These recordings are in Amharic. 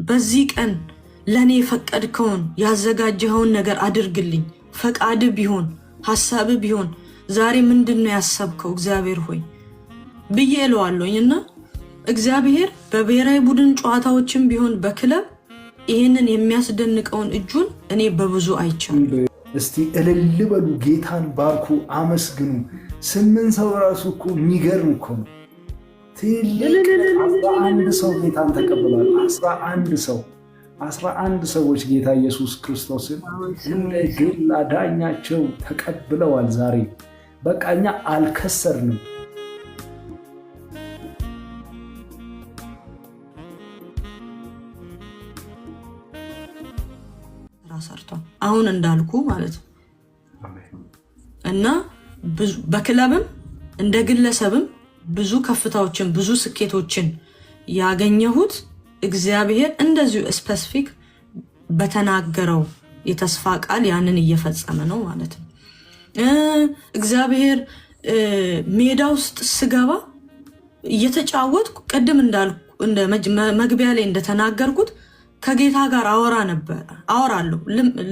በዚህ ቀን ለኔ ፈቀድከውን ያዘጋጀኸውን ነገር አድርግልኝ። ፈቃድ ቢሆን ሐሳብ ቢሆን ዛሬ ምንድነው ያሰብከው እግዚአብሔር ሆይ ብዬ እለዋለሁኝና እግዚአብሔር በብሔራዊ ቡድን ጨዋታዎችም ቢሆን በክለብ ይሄንን የሚያስደንቀውን እጁን እኔ በብዙ አይቻለሁ። እስቲ እልል በሉ፣ ጌታን ባርኩ፣ አመስግኑ። 8 ሰው ራሱ እኮ የሚገርም እኮ ነው። ትልቅ 11 ሰው ጌታን ተቀብሏል። 11 ሰዎች ጌታ ኢየሱስ ክርስቶስን እንደ ግል አዳኛቸው ተቀብለዋል። ዛሬ በቃ እኛ አልከሰርንም። ራሳርቷል አሁን እንዳልኩ ማለት ነው። እና በክለብም እንደ ግለሰብም ብዙ ከፍታዎችን ብዙ ስኬቶችን ያገኘሁት እግዚአብሔር እንደዚሁ ስፔሲፊክ በተናገረው የተስፋ ቃል ያንን እየፈጸመ ነው ማለት ነው። እግዚአብሔር ሜዳ ውስጥ ስገባ እየተጫወትኩ ቅድም እንዳልኩ እንደ መግቢያ ላይ እንደተናገርኩት ከጌታ ጋር አወራለሁ።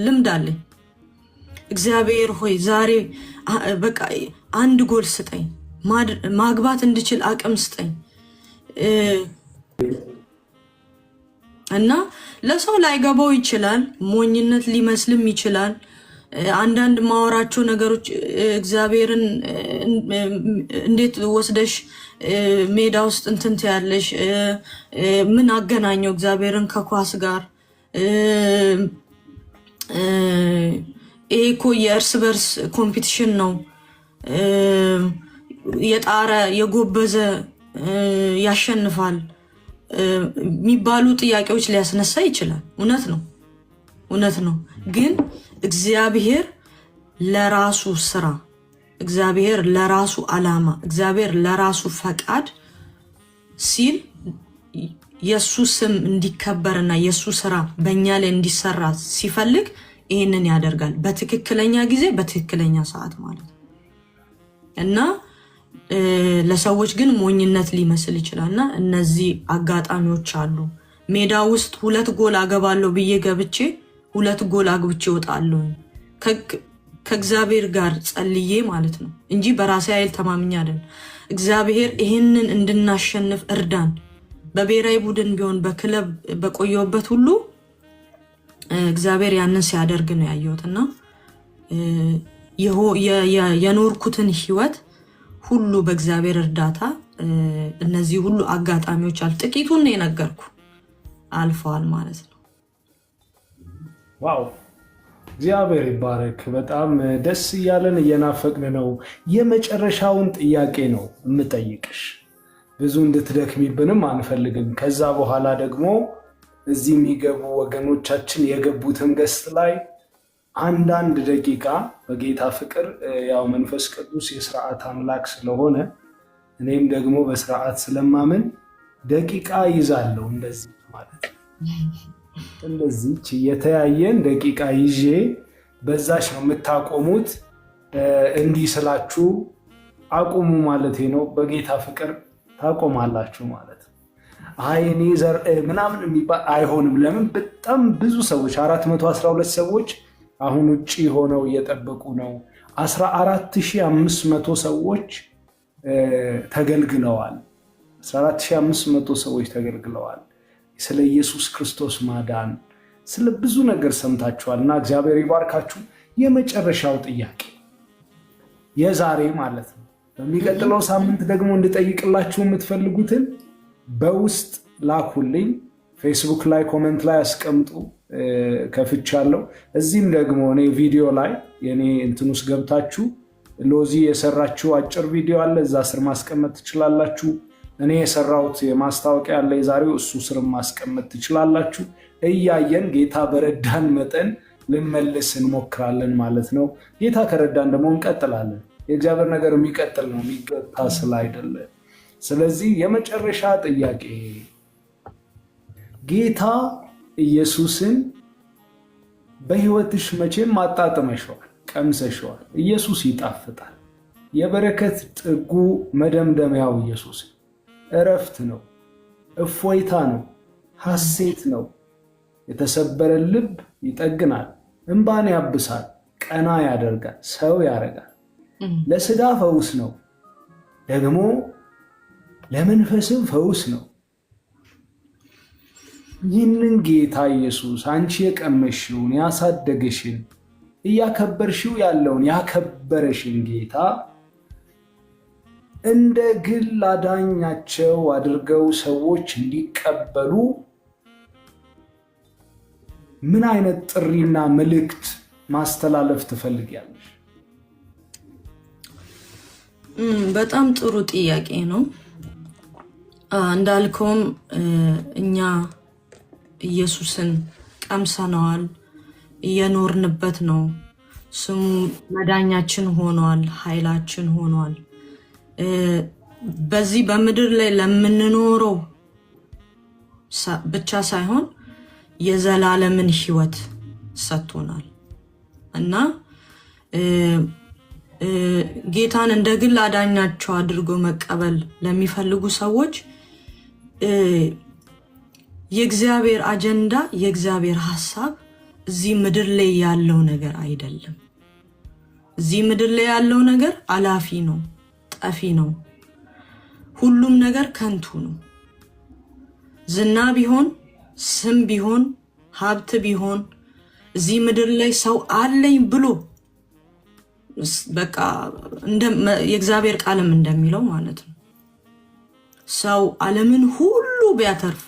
ልምድ አለኝ። እግዚአብሔር ሆይ ዛሬ በቃ አንድ ጎል ስጠኝ፣ ማግባት እንድችል አቅም ስጠኝ። እና ለሰው ላይገባው ይችላል፣ ሞኝነት ሊመስልም ይችላል። አንዳንድ ማወራቸው ነገሮች እግዚአብሔርን እንዴት ወስደሽ ሜዳ ውስጥ እንትን ትያለሽ? ምን አገናኘው እግዚአብሔርን ከኳስ ጋር? ይሄ እኮ የእርስ በርስ ኮምፒቲሽን ነው። የጣረ የጎበዘ ያሸንፋል የሚባሉ ጥያቄዎች ሊያስነሳ ይችላል። እውነት ነው። ግን እግዚአብሔር ለራሱ ስራ፣ እግዚአብሔር ለራሱ ዓላማ፣ እግዚአብሔር ለራሱ ፈቃድ ሲል የሱ ስም እንዲከበርና የሱ ስራ በእኛ ላይ እንዲሰራ ሲፈልግ ይህንን ያደርጋል። በትክክለኛ ጊዜ በትክክለኛ ሰዓት ማለት ነው። እና ለሰዎች ግን ሞኝነት ሊመስል ይችላልና እነዚህ አጋጣሚዎች አሉ። ሜዳ ውስጥ 2 ጎል አገባለሁ ብዬ ገብቼ 2 ጎል አግብቼ እወጣለሁ ከእግዚአብሔር ጋር ጸልዬ ማለት ነው እንጂ በራሴ ኃይል ተማምኜ አይደለም። እግዚአብሔር ይህንን እንድናሸንፍ እርዳን። በብሔራዊ ቡድን ቢሆን በክለብ በቆየሁበት ሁሉ እግዚአብሔር ያንን ሲያደርግ ነው ያየሁትና የኖርኩትን ህይወት ሁሉ በእግዚአብሔር እርዳታ እነዚህ ሁሉ አጋጣሚዎች ጥቂቱን ነው የነገርኩ አልፈዋል ማለት ነው። ዋው እግዚአብሔር ይባረክ። በጣም ደስ እያለን እየናፈቅን ነው። የመጨረሻውን ጥያቄ ነው የምጠይቅሽ። ብዙ እንድትደክሚብንም አንፈልግም። ከዛ በኋላ ደግሞ እዚህ የሚገቡ ወገኖቻችን የገቡትን ገስት ላይ አንዳንድ ደቂቃ በጌታ ፍቅር ያው መንፈስ ቅዱስ የስርዓት አምላክ ስለሆነ እኔም ደግሞ በስርዓት ስለማምን ደቂቃ ይዛለሁ። እንደዚህ ማለት እንደዚህ የተያየን ደቂቃ ይዤ በዛሽ ነው የምታቆሙት። እንዲህ ስላችሁ አቁሙ ማለት ነው። በጌታ ፍቅር ታቆማላችሁ ማለት ነው። አይ እኔ ዘር ምናምን የሚባል አይሆንም። ለምን በጣም ብዙ ሰዎች 412 ሰዎች አሁን ውጪ ሆነው እየጠበቁ ነው። 14500 ሰዎች ተገልግለዋል። 14500 ሰዎች ተገልግለዋል። ስለ ኢየሱስ ክርስቶስ ማዳን ስለ ብዙ ነገር ሰምታችኋል እና እግዚአብሔር ይባርካችሁ። የመጨረሻው ጥያቄ የዛሬ ማለት ነው። በሚቀጥለው ሳምንት ደግሞ እንድጠይቅላችሁ የምትፈልጉትን በውስጥ ላኩልኝ። ፌስቡክ ላይ ኮሜንት ላይ አስቀምጡ። ከፍቻለሁ። እዚህም ደግሞ እኔ ቪዲዮ ላይ የኔ እንትን ውስጥ ገብታችሁ ሎዚ የሰራችሁ አጭር ቪዲዮ አለ፣ እዛ ስር ማስቀመጥ ትችላላችሁ። እኔ የሰራሁት የማስታወቂያ አለ የዛሬው፣ እሱ ስር ማስቀመጥ ትችላላችሁ። እያየን ጌታ በረዳን መጠን ልንመልስ እንሞክራለን ማለት ነው። ጌታ ከረዳን ደግሞ እንቀጥላለን። የእግዚአብሔር ነገር የሚቀጥል ነው፣ የሚገታ ስላይደለ። ስለዚህ የመጨረሻ ጥያቄ ጌታ ኢየሱስን በህይወትሽ መቼም አጣጥመሽዋል፣ ቀምሰሽዋል። ኢየሱስ ይጣፍጣል። የበረከት ጥጉ መደምደሚያው ኢየሱስ እረፍት ነው፣ እፎይታ ነው። ሐሴት ነው። የተሰበረ ልብ ይጠግናል፣ እንባን ያብሳል፣ ቀና ያደርጋል፣ ሰው ያደርጋል። ለሥጋ ፈውስ ነው፣ ደግሞ ለመንፈስም ፈውስ ነው። ይህንን ጌታ ኢየሱስ አንቺ የቀመሽውን ያሳደገሽን እያከበርሽው ያለውን ያከበረሽን ጌታ እንደ ግል አዳኛቸው አድርገው ሰዎች እንዲቀበሉ ምን አይነት ጥሪና መልእክት ማስተላለፍ ትፈልጊያለሽ? በጣም ጥሩ ጥያቄ ነው። እንዳልከውም እኛ ኢየሱስን ቀምሰነዋል፣ እየኖርንበት ነው። ስሙ መዳኛችን ሆኗል፣ ኃይላችን ሆኗል። በዚህ በምድር ላይ ለምንኖረው ብቻ ሳይሆን የዘላለምን ሕይወት ሰጥቶናል እና ጌታን እንደ ግል አዳኛቸው አድርጎ መቀበል ለሚፈልጉ ሰዎች የእግዚአብሔር አጀንዳ የእግዚአብሔር ሐሳብ እዚህ ምድር ላይ ያለው ነገር አይደለም። እዚህ ምድር ላይ ያለው ነገር አላፊ ነው፣ ጠፊ ነው። ሁሉም ነገር ከንቱ ነው። ዝና ቢሆን፣ ስም ቢሆን፣ ሀብት ቢሆን እዚህ ምድር ላይ ሰው አለኝ ብሎ በቃ የእግዚአብሔር ቃልም እንደሚለው ማለት ነው ሰው ዓለምን ሁሉ ቢያተርፍ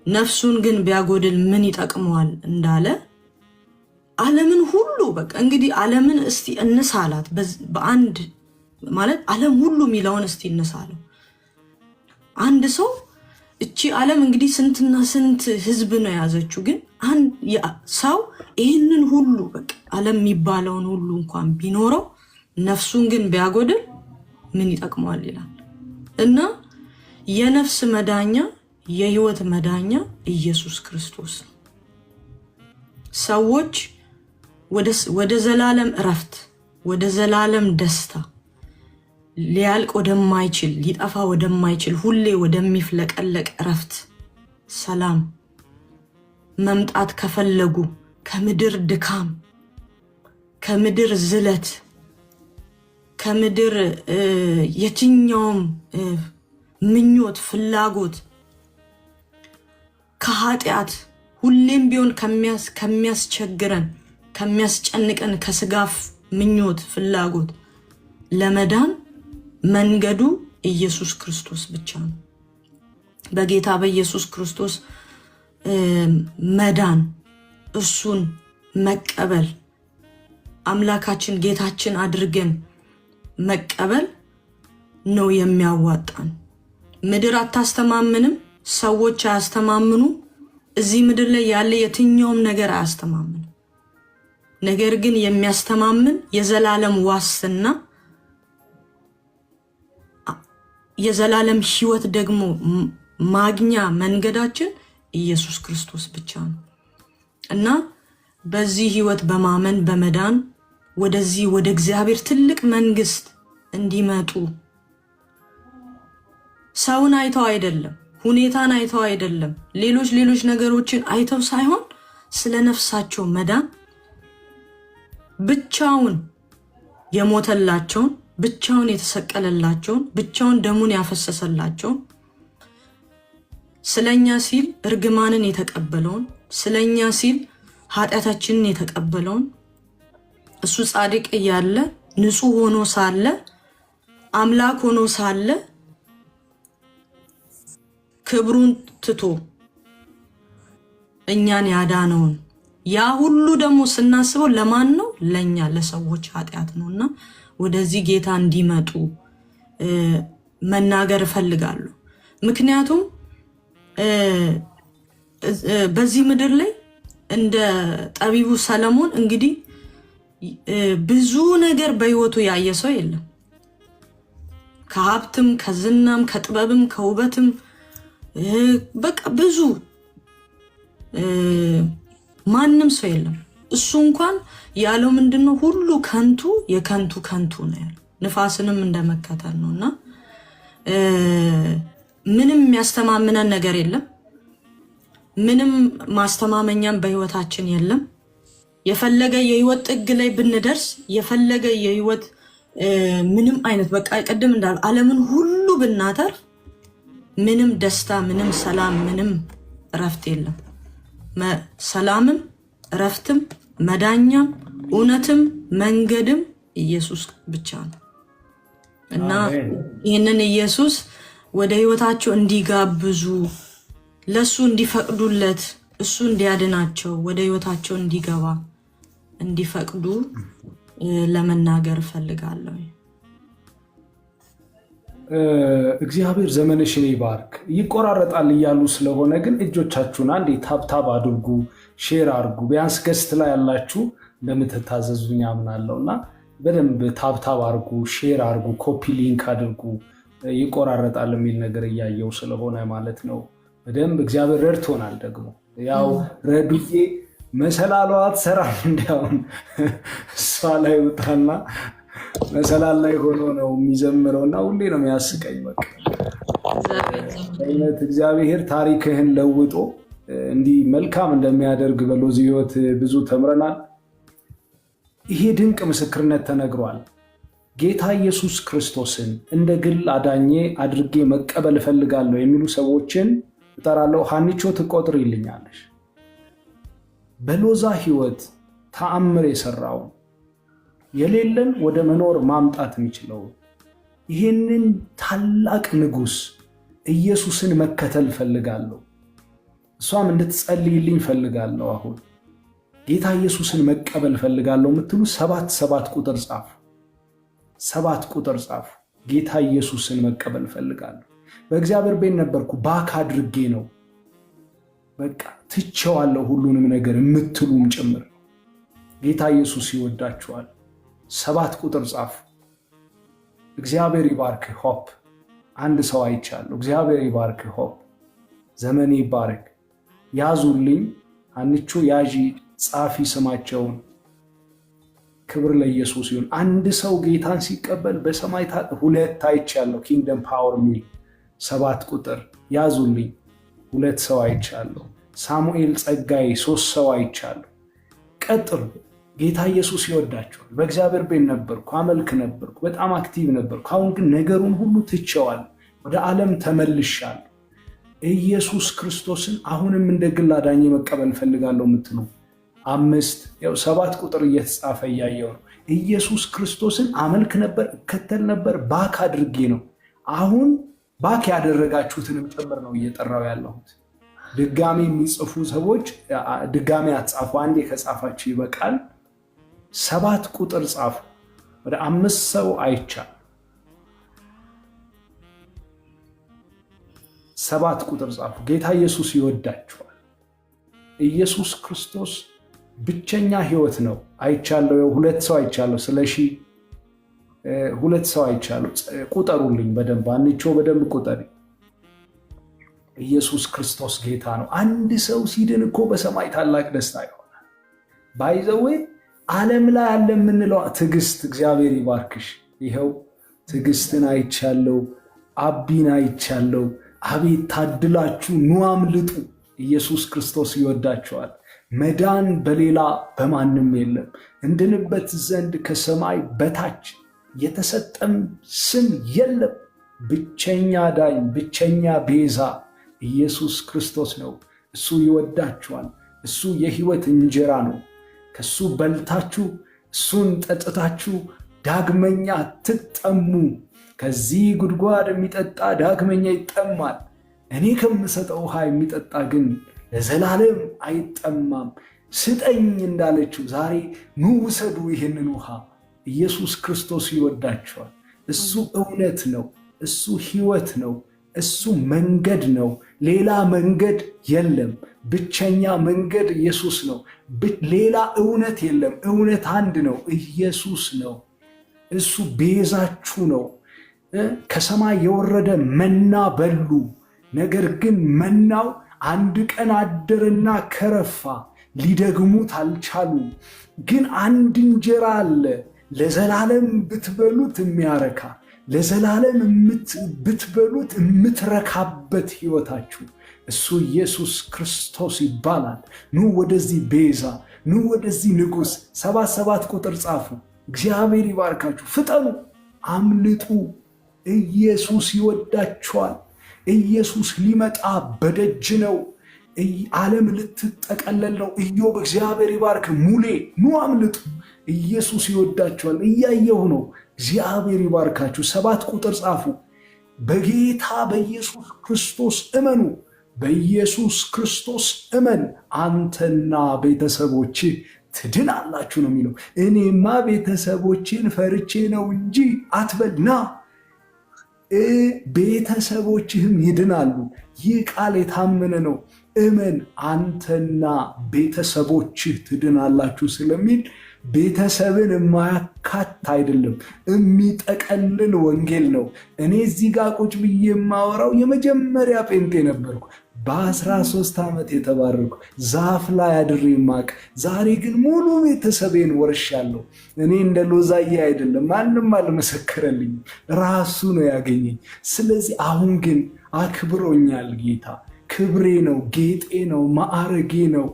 ነፍሱን ግን ቢያጎድል ምን ይጠቅመዋል እንዳለ ዓለምን ሁሉ በቃ እንግዲህ ዓለምን እስቲ እንሳላት በአንድ ማለት ዓለም ሁሉ የሚለውን እስቲ እንሳለው። አንድ ሰው እቺ ዓለም እንግዲህ ስንትና ስንት ህዝብ ነው የያዘችው፣ ግን ሰው ይህንን ሁሉ በቃ ዓለም የሚባለውን ሁሉ እንኳን ቢኖረው ነፍሱን ግን ቢያጎድል ምን ይጠቅመዋል ይላል እና የነፍስ መዳኛ የህይወት መዳኛ ኢየሱስ ክርስቶስ ነው። ሰዎች ወደ ዘላለም እረፍት፣ ወደ ዘላለም ደስታ፣ ሊያልቅ ወደማይችል ሊጠፋ ወደማይችል ሁሌ ወደሚፍለቀለቅ እረፍት፣ ሰላም መምጣት ከፈለጉ ከምድር ድካም፣ ከምድር ዝለት፣ ከምድር የትኛውም ምኞት፣ ፍላጎት፣ ከኃጢአት ሁሌም ቢሆን ከሚያስቸግረን ከሚያስጨንቀን ከስጋ ምኞት፣ ፍላጎት ለመዳን መንገዱ ኢየሱስ ክርስቶስ ብቻ ነው። በጌታ በኢየሱስ ክርስቶስ መዳን፣ እሱን መቀበል፣ አምላካችን ጌታችን አድርገን መቀበል ነው የሚያዋጣን። ምድር አታስተማምንም፣ ሰዎች አያስተማምኑ፣ እዚህ ምድር ላይ ያለ የትኛውም ነገር አያስተማምንም። ነገር ግን የሚያስተማምን የዘላለም ዋስትና የዘላለም ሕይወት ደግሞ ማግኛ መንገዳችን ኢየሱስ ክርስቶስ ብቻ ነው እና በዚህ ሕይወት በማመን በመዳን ወደዚህ ወደ እግዚአብሔር ትልቅ መንግስት እንዲመጡ ሰውን አይተው አይደለም፣ ሁኔታን አይተው አይደለም፣ ሌሎች ነገሮችን አይተው ሳይሆን ስለ ነፍሳቸው መዳን ብቻውን የሞተላቸውን፣ ብቻውን የተሰቀለላቸውን፣ ብቻውን ደሙን ያፈሰሰላቸውን፣ ስለኛ ሲል እርግማንን የተቀበለውን፣ ስለኛ ሲል ኃጢአታችንን የተቀበለውን፣ እሱ ጻድቅ እያለ ንጹህ ሆኖ ሳለ አምላክ ሆኖ ሳለ ክብሩን ትቶ እኛን ያዳነውን ያ ሁሉ ደግሞ ስናስበው ለማን ነው? ለኛ ለሰዎች ኃጢአት ነውና ወደዚህ ጌታ እንዲመጡ መናገር እፈልጋለሁ። ምክንያቱም በዚህ ምድር ላይ እንደ ጠቢቡ ሰለሞን እንግዲህ ብዙ ነገር በህይወቱ ያየ ሰው የለም። ከሀብትም ከዝናም ከጥበብም ከውበትም በቃ ብዙ ማንም ሰው የለም። እሱ እንኳን ያለው ምንድነው? ሁሉ ከንቱ የከንቱ ከንቱ ነው ያለው። ንፋስንም እንደመከተል ነውና ምንም የሚያስተማምነን ነገር የለም። ምንም ማስተማመኛም በህይወታችን የለም። የፈለገ የህይወት ጥግ ላይ ብንደርስ የፈለገ የህይወት ምንም አይነት በቃ ቅድም እንዳል ዓለምን ሁሉ ብናተርፍ ምንም ደስታ፣ ምንም ሰላም፣ ምንም እረፍት የለም። ሰላምም እረፍትም መዳኛም እውነትም መንገድም ኢየሱስ ብቻ ነው እና ይህንን ኢየሱስ ወደ ህይወታቸው እንዲጋብዙ ለሱ እንዲፈቅዱለት እሱ እንዲያድናቸው ወደ ህይወታቸው እንዲገባ እንዲፈቅዱ ለመናገር ፈልጋለሁ። እግዚአብሔር ዘመንሽን ይባርክ። ይቆራረጣል እያሉ ስለሆነ ግን እጆቻችሁን አንዴ ታብታብ አድርጉ፣ ሼር አድርጉ። ቢያንስ ገስት ላይ ያላችሁ እንደምትታዘዙኝ አምናለሁና በደንብ ታብታብ አድርጉ፣ ሼር አድርጉ፣ ኮፒ ሊንክ አድርጉ። ይቆራረጣል የሚል ነገር እያየው ስለሆነ ማለት ነው። በደንብ እግዚአብሔር ረድቶናል። ደግሞ ያው ረዱዬ መሰላሏ አትሰራም፣ እንዲያውም እሷ ላይ ውጣና መሰላል ላይ ሆኖ ነው የሚዘምረውና ሁሌ ነው የሚያስቀኝ። በቃ አይነት እግዚአብሔር ታሪክህን ለውጦ እንዲህ መልካም እንደሚያደርግ በሎዚ ህይወት ብዙ ተምረናል። ይሄ ድንቅ ምስክርነት ተነግሯል። ጌታ ኢየሱስ ክርስቶስን እንደ ግል አዳኜ አድርጌ መቀበል እፈልጋለሁ የሚሉ ሰዎችን እጠራለሁ። ሀኒቾ ትቆጥሪልኛለሽ። በሎዛ ህይወት ተአምር የሰራው የሌለን ወደ መኖር ማምጣት የሚችለው ይህንን ታላቅ ንጉሥ ኢየሱስን መከተል ፈልጋለሁ። እሷም እንድትጸልይልኝ ፈልጋለሁ። አሁን ጌታ ኢየሱስን መቀበል ፈልጋለሁ የምትሉ 7 ቁጥር ጻፉ። 7 ቁጥር ጻፉ። ጌታ ኢየሱስን መቀበል ፈልጋለሁ። በእግዚአብሔር ቤት ነበርኩ ባክ አድርጌ ነው በቃ ትቼዋለሁ ሁሉንም ነገር የምትሉም ጭምር ጌታ ኢየሱስ ይወዳችኋል። 7 ቁጥር ጻፉ። እግዚአብሔር ይባርክ። ሆፕ አንድ ሰው አይቻለሁ። እግዚአብሔር ይባርክ። ሆፕ ዘመን ይባረክ። ያዙልኝ። አንቹ ያዢ ጻፊ ስማቸውን። ክብር ለኢየሱስ ይሁን። አንድ ሰው ጌታን ሲቀበል በሰማይ 2 አይቻለሁ። ኪንግደም ፓወር ሚል 7 ቁጥር ያዙልኝ። 2 ሰው አይቻለሁ። ሳሙኤል ጸጋይ 3 ሰው አይቻለሁ። ቀጥሉ። ጌታ ኢየሱስ ይወዳቸዋል። በእግዚአብሔር ቤት ነበርኩ፣ አመልክ ነበርኩ፣ በጣም አክቲቭ ነበርኩ። አሁን ግን ነገሩን ሁሉ ትቼዋል፣ ወደ ዓለም ተመልሻለሁ። ኢየሱስ ክርስቶስን አሁንም እንደ ግል አዳኜ መቀበል ፈልጋለሁ የምትሉ 5 ያው 7 ቁጥር እየተጻፈ እያየው ነው። ኢየሱስ ክርስቶስን አመልክ ነበር፣ እከተል ነበር፣ ባክ አድርጌ ነው። አሁን ባክ ያደረጋችሁትንም ጭምር ነው እየጠራው ያለሁት። ድጋሚ የሚጽፉ ሰዎች ድጋሚ አትጻፉ። አንዴ ከጻፋችሁ ይበቃል። 7 ቁጥር ጻፉ። ወደ 5 ሰው አይቻል። 7 ቁጥር ጻፉ። ጌታ ኢየሱስ ይወዳችኋል። ኢየሱስ ክርስቶስ ብቸኛ ህይወት ነው። አይቻለሁ። 2 ሰው አይቻለሁ። ስለሺ 2 ሰው አይቻለሁ። ቁጠሩልኝ በደንብ። አንቾ በደንብ ቁጠሪ። ኢየሱስ ክርስቶስ ጌታ ነው። አንድ ሰው ሲድን እኮ በሰማይ ታላቅ ደስታ ይሆናል። ባይዘዌ ዓለም ላይ ያለ የምንለው ትዕግስት፣ እግዚአብሔር ይባርክሽ። ይኸው ትዕግስትን አይቻለሁ፣ አቢን አይቻለሁ። አቤት ታድላችሁ፣ ኑ አምልጡ። ኢየሱስ ክርስቶስ ይወዳችኋል። መዳን በሌላ በማንም የለም፣ እንድንበት ዘንድ ከሰማይ በታች የተሰጠም ስም የለም። ብቸኛ ዳኝ፣ ብቸኛ ቤዛ ኢየሱስ ክርስቶስ ነው። እሱ ይወዳችኋል። እሱ የህይወት እንጀራ ነው። ከሱ በልታችሁ እሱን ጠጥታችሁ ዳግመኛ ትጠሙ። ከዚህ ጉድጓድ የሚጠጣ ዳግመኛ ይጠማል። እኔ ከምሰጠው ውሃ የሚጠጣ ግን ለዘላለም አይጠማም። ስጠኝ እንዳለችው ዛሬ ኑ ውሰዱ ይህንን ውሃ። ኢየሱስ ክርስቶስ ይወዳችኋል። እሱ እውነት ነው። እሱ ህይወት ነው። እሱ መንገድ ነው። ሌላ መንገድ የለም። ብቸኛ መንገድ ኢየሱስ ነው። ሌላ እውነት የለም። እውነት አንድ ነው፣ ኢየሱስ ነው። እሱ ቤዛችሁ ነው። ከሰማይ የወረደ መና በሉ። ነገር ግን መናው አንድ ቀን አደረና ከረፋ፣ ሊደግሙት አልቻሉም። ግን አንድ እንጀራ አለ፣ ለዘላለም ብትበሉት የሚያረካ፣ ለዘላለም ብትበሉት የምትረካበት ህይወታችሁ እሱ ኢየሱስ ክርስቶስ ይባላል። ኑ ወደዚህ ቤዛ፣ ኑ ወደዚህ ንጉሥ። 77 ቁጥር ጻፉ። እግዚአብሔር ይባርካችሁ። ፍጠኑ፣ አምልጡ። ኢየሱስ ይወዳችኋል። ኢየሱስ ሊመጣ በደጅ ነው። ዓለም ልትጠቀለል ነው። ኢዮብ እግዚአብሔር ይባርክ። ሙሌ ኑ አምልጡ። ኢየሱስ ይወዳችኋል። እያየሁ ነው። እግዚአብሔር ይባርካችሁ። 7 ቁጥር ጻፉ። በጌታ በኢየሱስ ክርስቶስ እመኑ። በኢየሱስ ክርስቶስ እመን፣ አንተና ቤተሰቦች ትድናላችሁ ነው የሚለው። እኔማ ቤተሰቦችን ፈርቼ ነው እንጂ አትበልና ቤተሰቦችህም ይድናሉ። ይህ ቃል የታመነ ነው። እመን፣ አንተና ቤተሰቦችህ ትድናላችሁ ስለሚል ቤተሰብን የማያካት አይደለም፣ የሚጠቀልል ወንጌል ነው። እኔ እዚህ ጋር ቁጭ ብዬ የማወራው የመጀመሪያ ጴንጤ ነበርኩ። በ13 ዓመት የተባረኩ ዛፍ ላይ አድሬ ማቅ። ዛሬ ግን ሙሉ ቤተሰቤን ወርሻለሁ። እኔ እንደ ሎዛዬ አይደለም፣ ማንም አልመሰከረልኝም፣ ራሱ ነው ያገኘኝ። ስለዚህ አሁን ግን አክብሮኛል ጌታ። ክብሬ ነው፣ ጌጤ ነው፣ ማዕረጌ ነው፣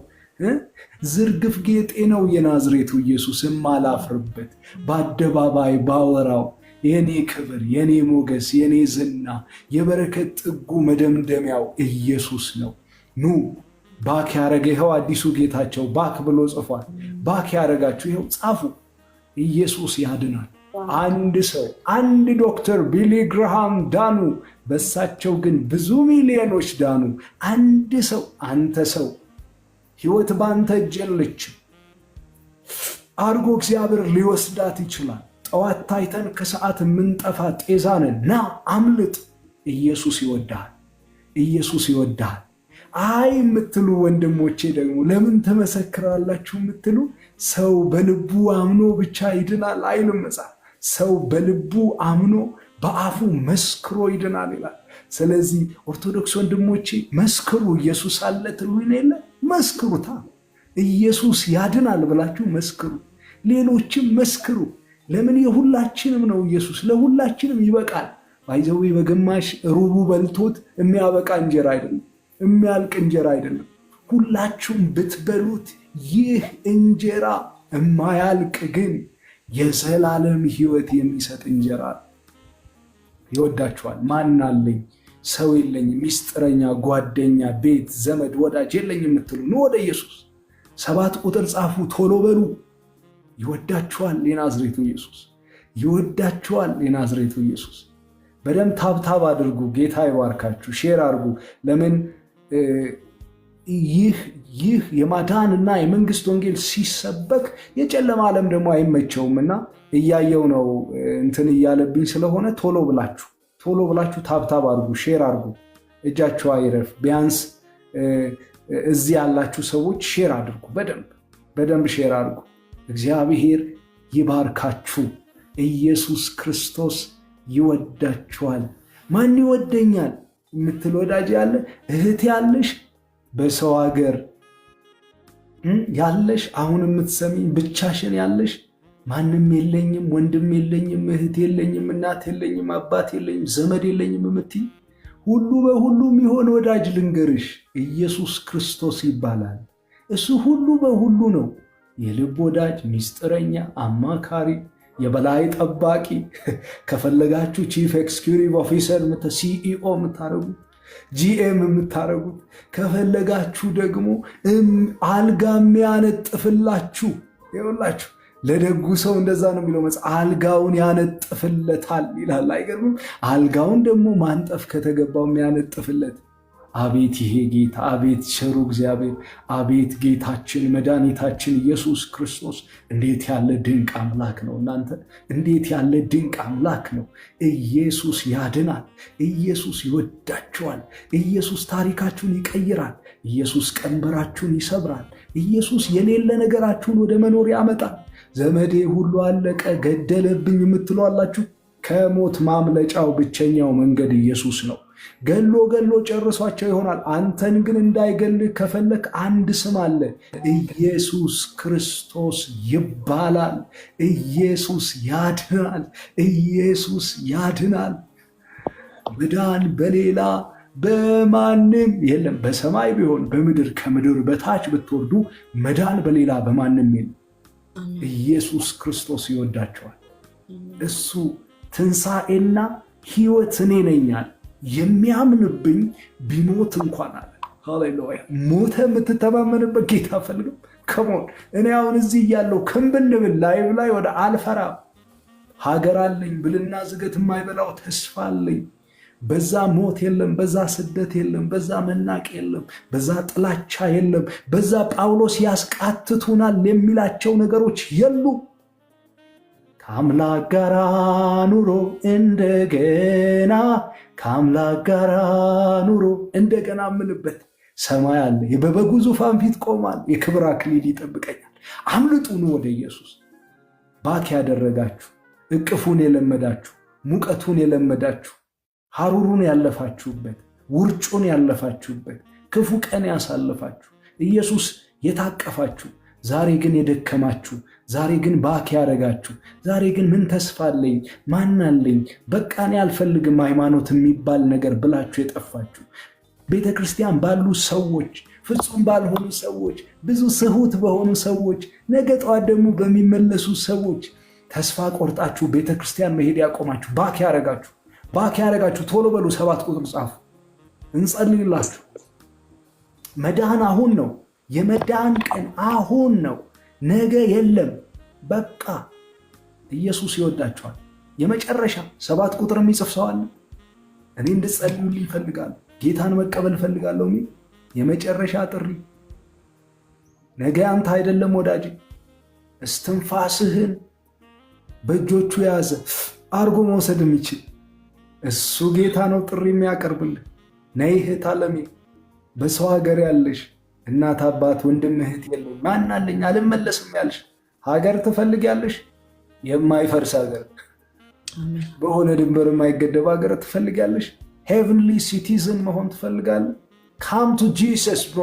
ዝርግፍ ጌጤ ነው። የናዝሬቱ ኢየሱስ የማላፍርበት በአደባባይ ባወራው የኔ ክብር፣ የኔ ሞገስ፣ የኔ ዝና፣ የበረከት ጥጉ መደምደሚያው ኢየሱስ ነው። ኑ ባክ ያረገ ይኸው አዲሱ ጌታቸው ባክ ብሎ ጽፏል። ባክ ያረጋችሁ ይኸው ጻፉ። ኢየሱስ ያድናል። አንድ ሰው አንድ ዶክተር ቢሊ ግርሃም ዳኑ፣ በሳቸው ግን ብዙ ሚሊዮኖች ዳኑ። አንድ ሰው አንተ ሰው ሕይወት ባንተ እጅ የለችም አድርጎ እግዚአብሔር ሊወስዳት ይችላል። ጠዋት ታይተን ከሰዓት የምንጠፋ ጤዛ ነን። ና አምልጥ። ኢየሱስ ይወድሃል። ኢየሱስ ይወድሃል። አይ የምትሉ ወንድሞቼ ደግሞ ለምን ትመሰክራላችሁ የምትሉ፣ ሰው በልቡ አምኖ ብቻ ይድናል አይልም መጽሐፍ። ሰው በልቡ አምኖ በአፉ መስክሮ ይድናል ይላል። ስለዚህ ኦርቶዶክስ ወንድሞቼ መስክሩ። ኢየሱስ አለ ትሉኝ የለ? መስክሩታ። ኢየሱስ ያድናል ብላችሁ መስክሩ። ሌሎችም መስክሩ። ለምን? የሁላችንም ነው ኢየሱስ፣ ለሁላችንም ይበቃል። ባይዘዌ በግማሽ ሩቡ በልቶት የሚያበቃ እንጀራ አይደለም፣ የሚያልቅ እንጀራ አይደለም። ሁላችሁም ብትበሉት ይህ እንጀራ የማያልቅ ግን የዘላለም ሕይወት የሚሰጥ እንጀራ ይወዳችኋል። ማን አለኝ? ሰው የለኝም፣ ሚስጥረኛ ጓደኛ፣ ቤት ዘመድ ወዳጅ የለኝ የምትሉ ኑ ወደ ኢየሱስ። 7 ቁጥር ጻፉ፣ ቶሎ በሉ። ይወዳችኋል የናዝሬቱ ኢየሱስ፣ ይወዳችኋል የናዝሬቱ ኢየሱስ። በደንብ ታብታብ አድርጉ። ጌታ ይባርካችሁ። ሼር አድርጉ። ለምን ይህ የማዳንና የመንግስት ወንጌል ሲሰበክ የጨለማ ዓለም ደግሞ አይመቸውም እና እያየው ነው እንትን እያለብኝ ስለሆነ ቶሎ ብላችሁ ታብታብ አድርጉ፣ ሼር አድርጉ። እጃችሁ አይረፍ። ቢያንስ እዚህ ያላችሁ ሰዎች ሼር አድርጉ። በደንብ ሼር አድርጉ። እግዚአብሔር ይባርካችሁ። ኢየሱስ ክርስቶስ ይወዳችኋል። ማን ይወደኛል የምትል ወዳጅ ያለ እህት ያለሽ፣ በሰው ሀገር ያለሽ፣ አሁን የምትሰሚኝ ብቻሽን ያለሽ፣ ማንም የለኝም፣ ወንድም የለኝም፣ እህት የለኝም፣ እናት የለኝም፣ አባት የለኝም፣ ዘመድ የለኝም የምትይ ሁሉ በሁሉ የሚሆን ወዳጅ ልንገርሽ፣ ኢየሱስ ክርስቶስ ይባላል። እሱ ሁሉ በሁሉ ነው። የልብ ወዳጅ፣ ሚስጥረኛ፣ አማካሪ፣ የበላይ ጠባቂ፣ ከፈለጋችሁ ቺፍ ኤክስኪዩቲቭ ኦፊሰር ሲኢኦ የምታደርጉት፣ ጂኤም የምታደርጉት፣ ከፈለጋችሁ ደግሞ አልጋ የሚያነጥፍላችሁ። ይኸውላችሁ ለደጉ ሰው እንደዛ ነው የሚለው መጽሐፍ፣ አልጋውን ያነጥፍለታል ይላል። አይገርምም? አልጋውን ደግሞ ማንጠፍ ከተገባው የሚያነጥፍለት። አቤት ይሄ ጌታ! አቤት ቸሩ እግዚአብሔር! አቤት ጌታችን መድኃኒታችን ኢየሱስ ክርስቶስ! እንዴት ያለ ድንቅ አምላክ ነው! እናንተ እንዴት ያለ ድንቅ አምላክ ነው! ኢየሱስ ያድናል። ኢየሱስ ይወዳችኋል። ኢየሱስ ታሪካችሁን ይቀይራል። ኢየሱስ ቀንበራችሁን ይሰብራል። ኢየሱስ የሌለ ነገራችሁን ወደ መኖር ያመጣል። ዘመዴ ሁሉ አለቀ ገደለብኝ የምትሉ አላችሁ። ከሞት ማምለጫው ብቸኛው መንገድ ኢየሱስ ነው። ገሎ ጨርሷቸው ይሆናል። አንተን ግን እንዳይገልህ ከፈለክ አንድ ስም አለ፣ ኢየሱስ ክርስቶስ ይባላል። ኢየሱስ ያድናል። ኢየሱስ ያድናል። መዳን በሌላ በማንም የለም። በሰማይ ቢሆን በምድር ከምድር በታች ብትወርዱ መዳን በሌላ በማንም የለም። ኢየሱስ ክርስቶስ ይወዳቸዋል። እሱ ትንሣኤና ሕይወት እኔ ነኛል። የሚያምንብኝ ቢሞት እንኳን አለ። ሃሌሉያ። ሞተ የምትተማመንበት ጌታ ፈልግም። ከሞን እኔ አሁን እዚህ እያለሁ ክንብንብል ላይቭ ላይ ወደ አልፈራም። ሀገር አለኝ፣ ብልና ዝገት የማይበላው ተስፋ አለኝ። በዛ ሞት የለም፣ በዛ ስደት የለም፣ በዛ መናቅ የለም፣ በዛ ጥላቻ የለም፣ በዛ ጳውሎስ ያስቃትቱናል የሚላቸው ነገሮች የሉ። ከአምላክ ጋራ ኑሮ እንደገና፣ ከአምላክ ጋራ ኑሮ እንደገና ምንበት ሰማይ አለ። በበጉ ዙፋን ፊት ቆማል። የክብር አክሊል ይጠብቀኛል። አምልጡኑ ወደ ኢየሱስ። ባክ ያደረጋችሁ፣ እቅፉን የለመዳችሁ፣ ሙቀቱን የለመዳችሁ፣ ሐሩሩን ያለፋችሁበት፣ ውርጩን ያለፋችሁበት፣ ክፉ ቀን ያሳለፋችሁ፣ ኢየሱስ የታቀፋችሁ፣ ዛሬ ግን የደከማችሁ፣ ዛሬ ግን ባክ ያደረጋችሁ፣ ዛሬ ግን ምን ተስፋ አለኝ፣ ማን አለኝ፣ በቃ እኔ አልፈልግም ሃይማኖት የሚባል ነገር ብላችሁ የጠፋችሁ፣ ቤተ ክርስቲያን ባሉ ሰዎች፣ ፍጹም ባልሆኑ ሰዎች፣ ብዙ ስሁት በሆኑ ሰዎች፣ ነገ ጠዋት ደግሞ በሚመለሱ ሰዎች ተስፋ ቆርጣችሁ ቤተ ክርስቲያን መሄድ ያቆማችሁ፣ ባክ ያደረጋችሁ ቶሎ በሉ 7 ቁጥር ጻፉ። እንጸልይላችሁ። መዳን አሁን ነው። የመዳን ቀን አሁን ነው። ነገ የለም። በቃ ኢየሱስ ይወዳችኋል። የመጨረሻ 7 ቁጥር የሚጽፍ ሰው አለ? እኔ እንድጸልዩልኝ እፈልጋለሁ፣ ጌታን መቀበል እፈልጋለሁ የሚል የመጨረሻ ጥሪ። ነገ አንተ አይደለም ወዳጅ፣ እስትንፋስህን በእጆቹ የያዘ አርጎ መውሰድ የሚችል እሱ ጌታ ነው ጥሪ የሚያቀርብልህ። ነይ እህት አለሜ፣ በሰው ሀገር ያለሽ እናት አባት ወንድም እህት የለኝ ማን አለኝ አልመለስም ያልሽ ሀገር ትፈልጊያለሽ? የማይፈርስ ሀገር፣ በሆነ ድንበር የማይገደብ ሀገር ትፈልጊያለሽ? ሄቨንሊ ሲቲዝን መሆን ትፈልጋለህ? ካም ቱ ጂሰስ ብሮ።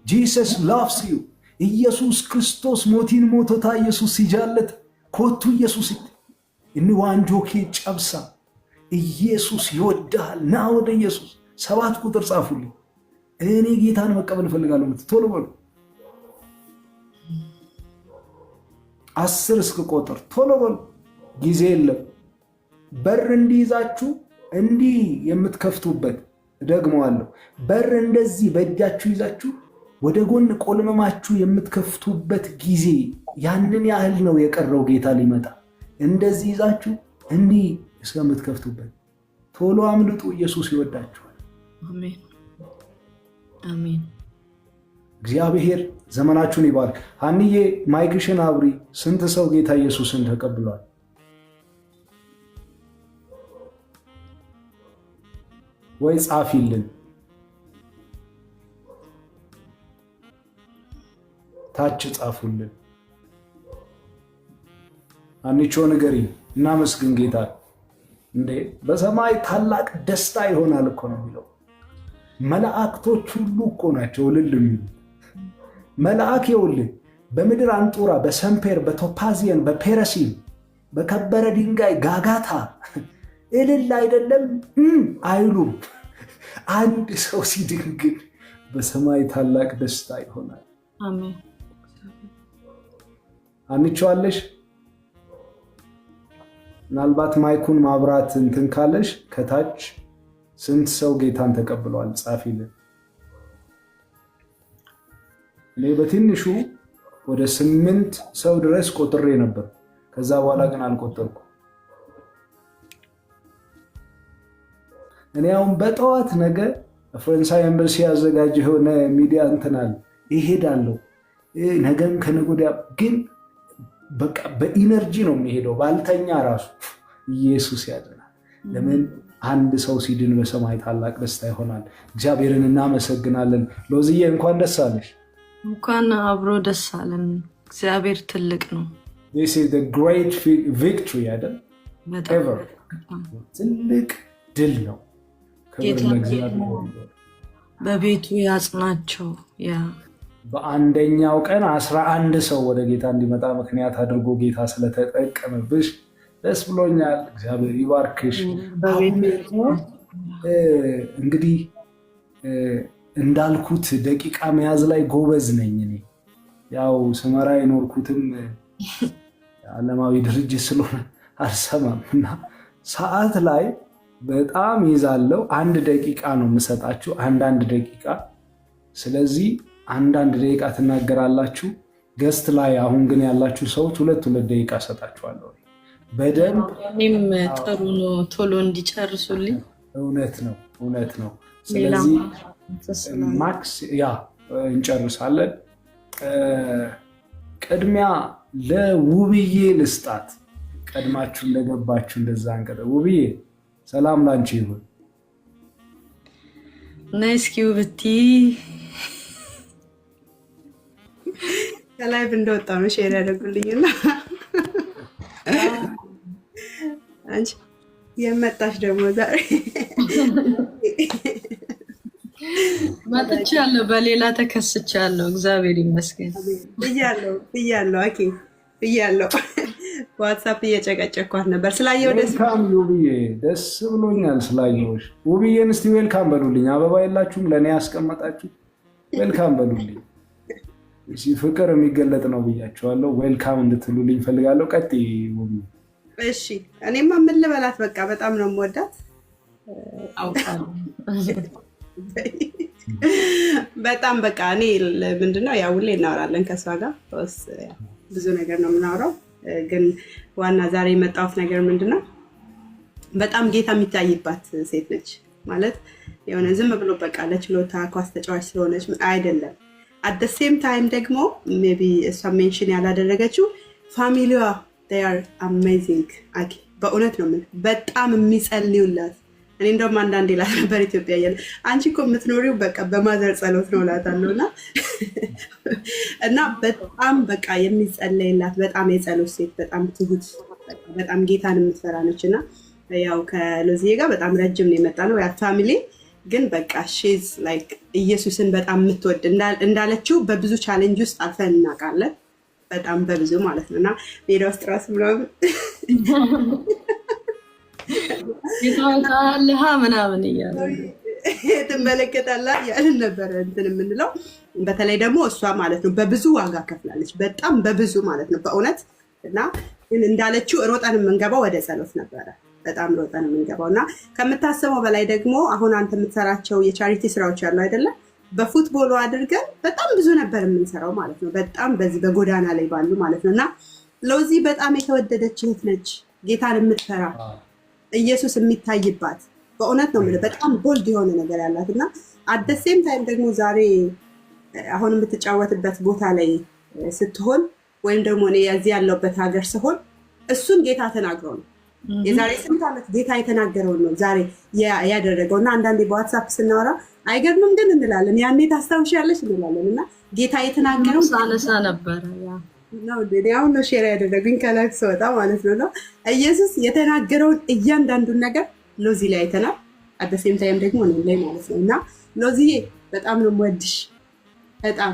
ጂሰስ ላቭስ ዩ። ኢየሱስ ክርስቶስ ሞቲን ሞቶታ ኢየሱስ ሲጃለት ኮቱ ኢየሱስ እኒ ዋንጆኬ ጨብሳ ኢየሱስ ይወድሃል። ና ወደ ኢየሱስ። 7 ቁጥር ጻፉልኝ። እኔ ጌታን መቀበል እፈልጋለሁ። ቶሎ በሉ። 10 እስክቆጥር ቶሎ በሉ። ጊዜ የለም። በር እንዲይዛችሁ እንዲህ የምትከፍቱበት ደግመዋለሁ። በር እንደዚህ በእጃችሁ ይዛችሁ ወደ ጎን ቆልመማችሁ የምትከፍቱበት ጊዜ ያንን ያህል ነው የቀረው ጌታ ሊመጣ። እንደዚህ ይዛችሁ እንዲህ እስከምትከፍቱበት ቶሎ አምልጡ። ኢየሱስ ይወዳችኋል። አሜን አሜን። እግዚአብሔር ዘመናችሁን ይባርክ። ሀንዬ ማይክሽን አብሪ። ስንት ሰው ጌታ ኢየሱስን ተቀብሏል? ወይ ጻፊልን፣ ታች ጻፉልን። አንቺ ንገሪ። እናመስግን ጌታ። እንዴ በሰማይ ታላቅ ደስታ ይሆናል እኮ ነው የሚለው። መላእክቶች ሁሉ እኮ ናቸው እልል የሚሉ። መልአክ ይኸውልህ በምድር አንጡራ፣ በሰምፔር፣ በቶፓዚየን፣ በፔረሲም፣ በከበረ ድንጋይ ጋጋታ እልል አይደለም አይሉም። አንድ ሰው ሲድን ግን በሰማይ ታላቅ ደስታ ይሆናል። አሜን። አንቺዋለሽ ምናልባት ማይኩን ማብራት እንትን ካለሽ ከታች ስንት ሰው ጌታን ተቀብሏል ጻፊልን። እኔ በትንሹ ወደ 8 ሰው ድረስ ቆጥሬ ነበር። ከዛ በኋላ ግን አልቆጠርኩ። እኔ አሁን በጠዋት ነገ ፈረንሳይ ኤምባሲ ያዘጋጀ የሆነ ሚዲያ እንትናል ይሄዳለሁ። ነገም ከነገ ወዲያ ግን በቃ በኢነርጂ ነው የሚሄደው። ባልተኛ ራሱ ኢየሱስ ያድናል። ለምን አንድ ሰው ሲድን በሰማይ ታላቅ ደስታ ይሆናል። እግዚአብሔርን እናመሰግናለን። ሎዝዬ እንኳን ደስ አለሽ። እንኳን አብሮ ደስ አለን። እግዚአብሔር ትልቅ ነው። this is the great victory አይደል? ever ትልቅ ድል ነው። በቤቱ ያጽናቸው። በአንደኛው ቀን 11 ሰው ወደ ጌታ እንዲመጣ ምክንያት አድርጎ ጌታ ስለተጠቀመብሽ ደስ ብሎኛል። እግዚአብሔር ይባርክሽ። እንግዲህ እንዳልኩት ደቂቃ መያዝ ላይ ጎበዝ ነኝ እኔ። ያው ስመራ የኖርኩትም ዓለማዊ ድርጅት ስለሆነ አልሰማም እና ሰዓት ላይ በጣም ይዛለው። 1 ደቂቃ ነው የምሰጣችሁ፣ አንዳንድ ደቂቃ። ስለዚህ አንዳንድ ደቂቃ ትናገራላችሁ። ገስት ላይ አሁን ግን ያላችሁ ሰዎች 2 ደቂቃ ሰጣችኋለሁ በደንብ። እኔም ጥሩ ነው ቶሎ እንዲጨርሱልኝ። እውነት ነው። ስለዚህ ማክስ እንጨርሳለን። ቅድሚያ ለውብዬ ልስጣት። ቀድማችሁ እንደገባችሁ እንደዛ አንቀጠ። ውብዬ ሰላም ላንቺ ይሁን። እስኪ ውብቲ ከላይ እንደወጣ ነው ሼር ያደርጉልኝና አንቺ የመጣሽ ደግሞ ዛሬ መጥቻለሁ፣ በሌላ ተከስቻለሁ። እግዚአብሔር ይመስገን ብያለሁ። ዋትሳፕ እየጨቀጨኳት ነበር ስላየው ደስ ብሎኛል። ስላየሁሽ ውብዬን እስቲ ዌልካም በሉልኝ። አበባ የላችሁም ለእኔ ያስቀመጣችሁ? ዌልካም በሉልኝ። ፍቅር የሚገለጥ ነው ብያቸዋለሁ። ዌልካም እንድትሉልኝ ፈልጋለሁ። ቀጥይ ውብዬ። እሺ እኔማ ምን ልበላት፣ በቃ በጣም ነው የምወዳት። አውቃለሁ በጣም በቃ እኔ ምንድነው ያው ሁሌ እናወራለን ከሷ ጋር ብዙ ነገር ነው የምናወራው። ግን ዋና ዛሬ የመጣሁት ነገር ምንድነው በጣም ጌታ የሚታይባት ሴት ነች። ማለት የሆነ ዝም ብሎ በቃ ለችሎታ ኳስ ተጫዋች ስለሆነች አይደለም። አት ዘ ሴም ታይም ደግሞ ሜቢ እሷ ሜንሽን ያላደረገችው ፋሚሊዋ they are amazing። በእውነት ነው በጣም የሚጸልዩላት። እኔ እንደውም አንዳንዴ እላት ነበር ኢትዮጵያ እያለ አንቺ እኮ የምትኖሪው በቃ በማዘር ጸሎት ነው እላታለሁ። እና በጣም በቃ የሚጸለይላት በጣም የጸሎት ሴት፣ በጣም ትሁት፣ በጣም ጌታን የምትፈራ ነች። እና ያው ከሎዚዬ ጋር በጣም ረጅም ነው የመጣ ነው ያ ፋሚሊ። ግን በቃ ሺዝ ላይክ ኢየሱስን በጣም የምትወድ እንዳለችው በብዙ ቻሌንጅ ውስጥ አልፈን እናውቃለን። በጣም በብዙ ማለት ነው። እና ሜዳ ውስጥ ራሱ ምናምን ይታወቃልሃ ምናምን እያለ ትመለከታላ ያልን ነበረ እንትን የምንለው። በተለይ ደግሞ እሷ ማለት ነው በብዙ ዋጋ ከፍላለች፣ በጣም በብዙ ማለት ነው በእውነት። እና ግን እንዳለችው ሮጠን የምንገባው ወደ ጸሎት ነበረ፣ በጣም ሮጠን የምንገባው። እና ከምታስበው በላይ ደግሞ አሁን አንተ የምትሰራቸው የቻሪቲ ስራዎች ያሉ አይደለም፣ በፉትቦሉ አድርገን በጣም ብዙ ነበር የምንሰራው ማለት ነው። በጣም በዚህ በጎዳና ላይ ባሉ ማለት ነው። እና ሎዚ በጣም የተወደደች እህት ነች፣ ጌታን የምትፈራ ኢየሱስ የሚታይባት በእውነት ነው የምልህ። በጣም ቦልድ የሆነ ነገር ያላት እና አት ዘ ሴም ታይም ደግሞ ዛሬ አሁን የምትጫወትበት ቦታ ላይ ስትሆን ወይም ደግሞ እኔ እዚህ ያለሁበት ሀገር ስሆን እሱን ጌታ ተናግረው ነው የዛሬ 8 ዓመት ጌታ የተናገረውን ነው ዛሬ ያደረገው። እና አንዳንዴ በዋትሳፕ ስናወራ አይገርምም ግን እንላለን፣ ያኔ ታስታውሻለሽ እንላለን። እና ጌታ የተናገረው ሳነሳ ነበረ ነው አሁን ነው ሼር ያደረጉኝ ከላይ ስወጣ ማለት ነው። ኢየሱስ የተናገረውን እያንዳንዱን ነገር ሎዚ ላይ አይተናል። አት ዘ ሴም ታይም ደግሞ እኔ ላይ ማለት ነው። እና ሎዚዬ በጣም ነው የምወድሽ፣ በጣም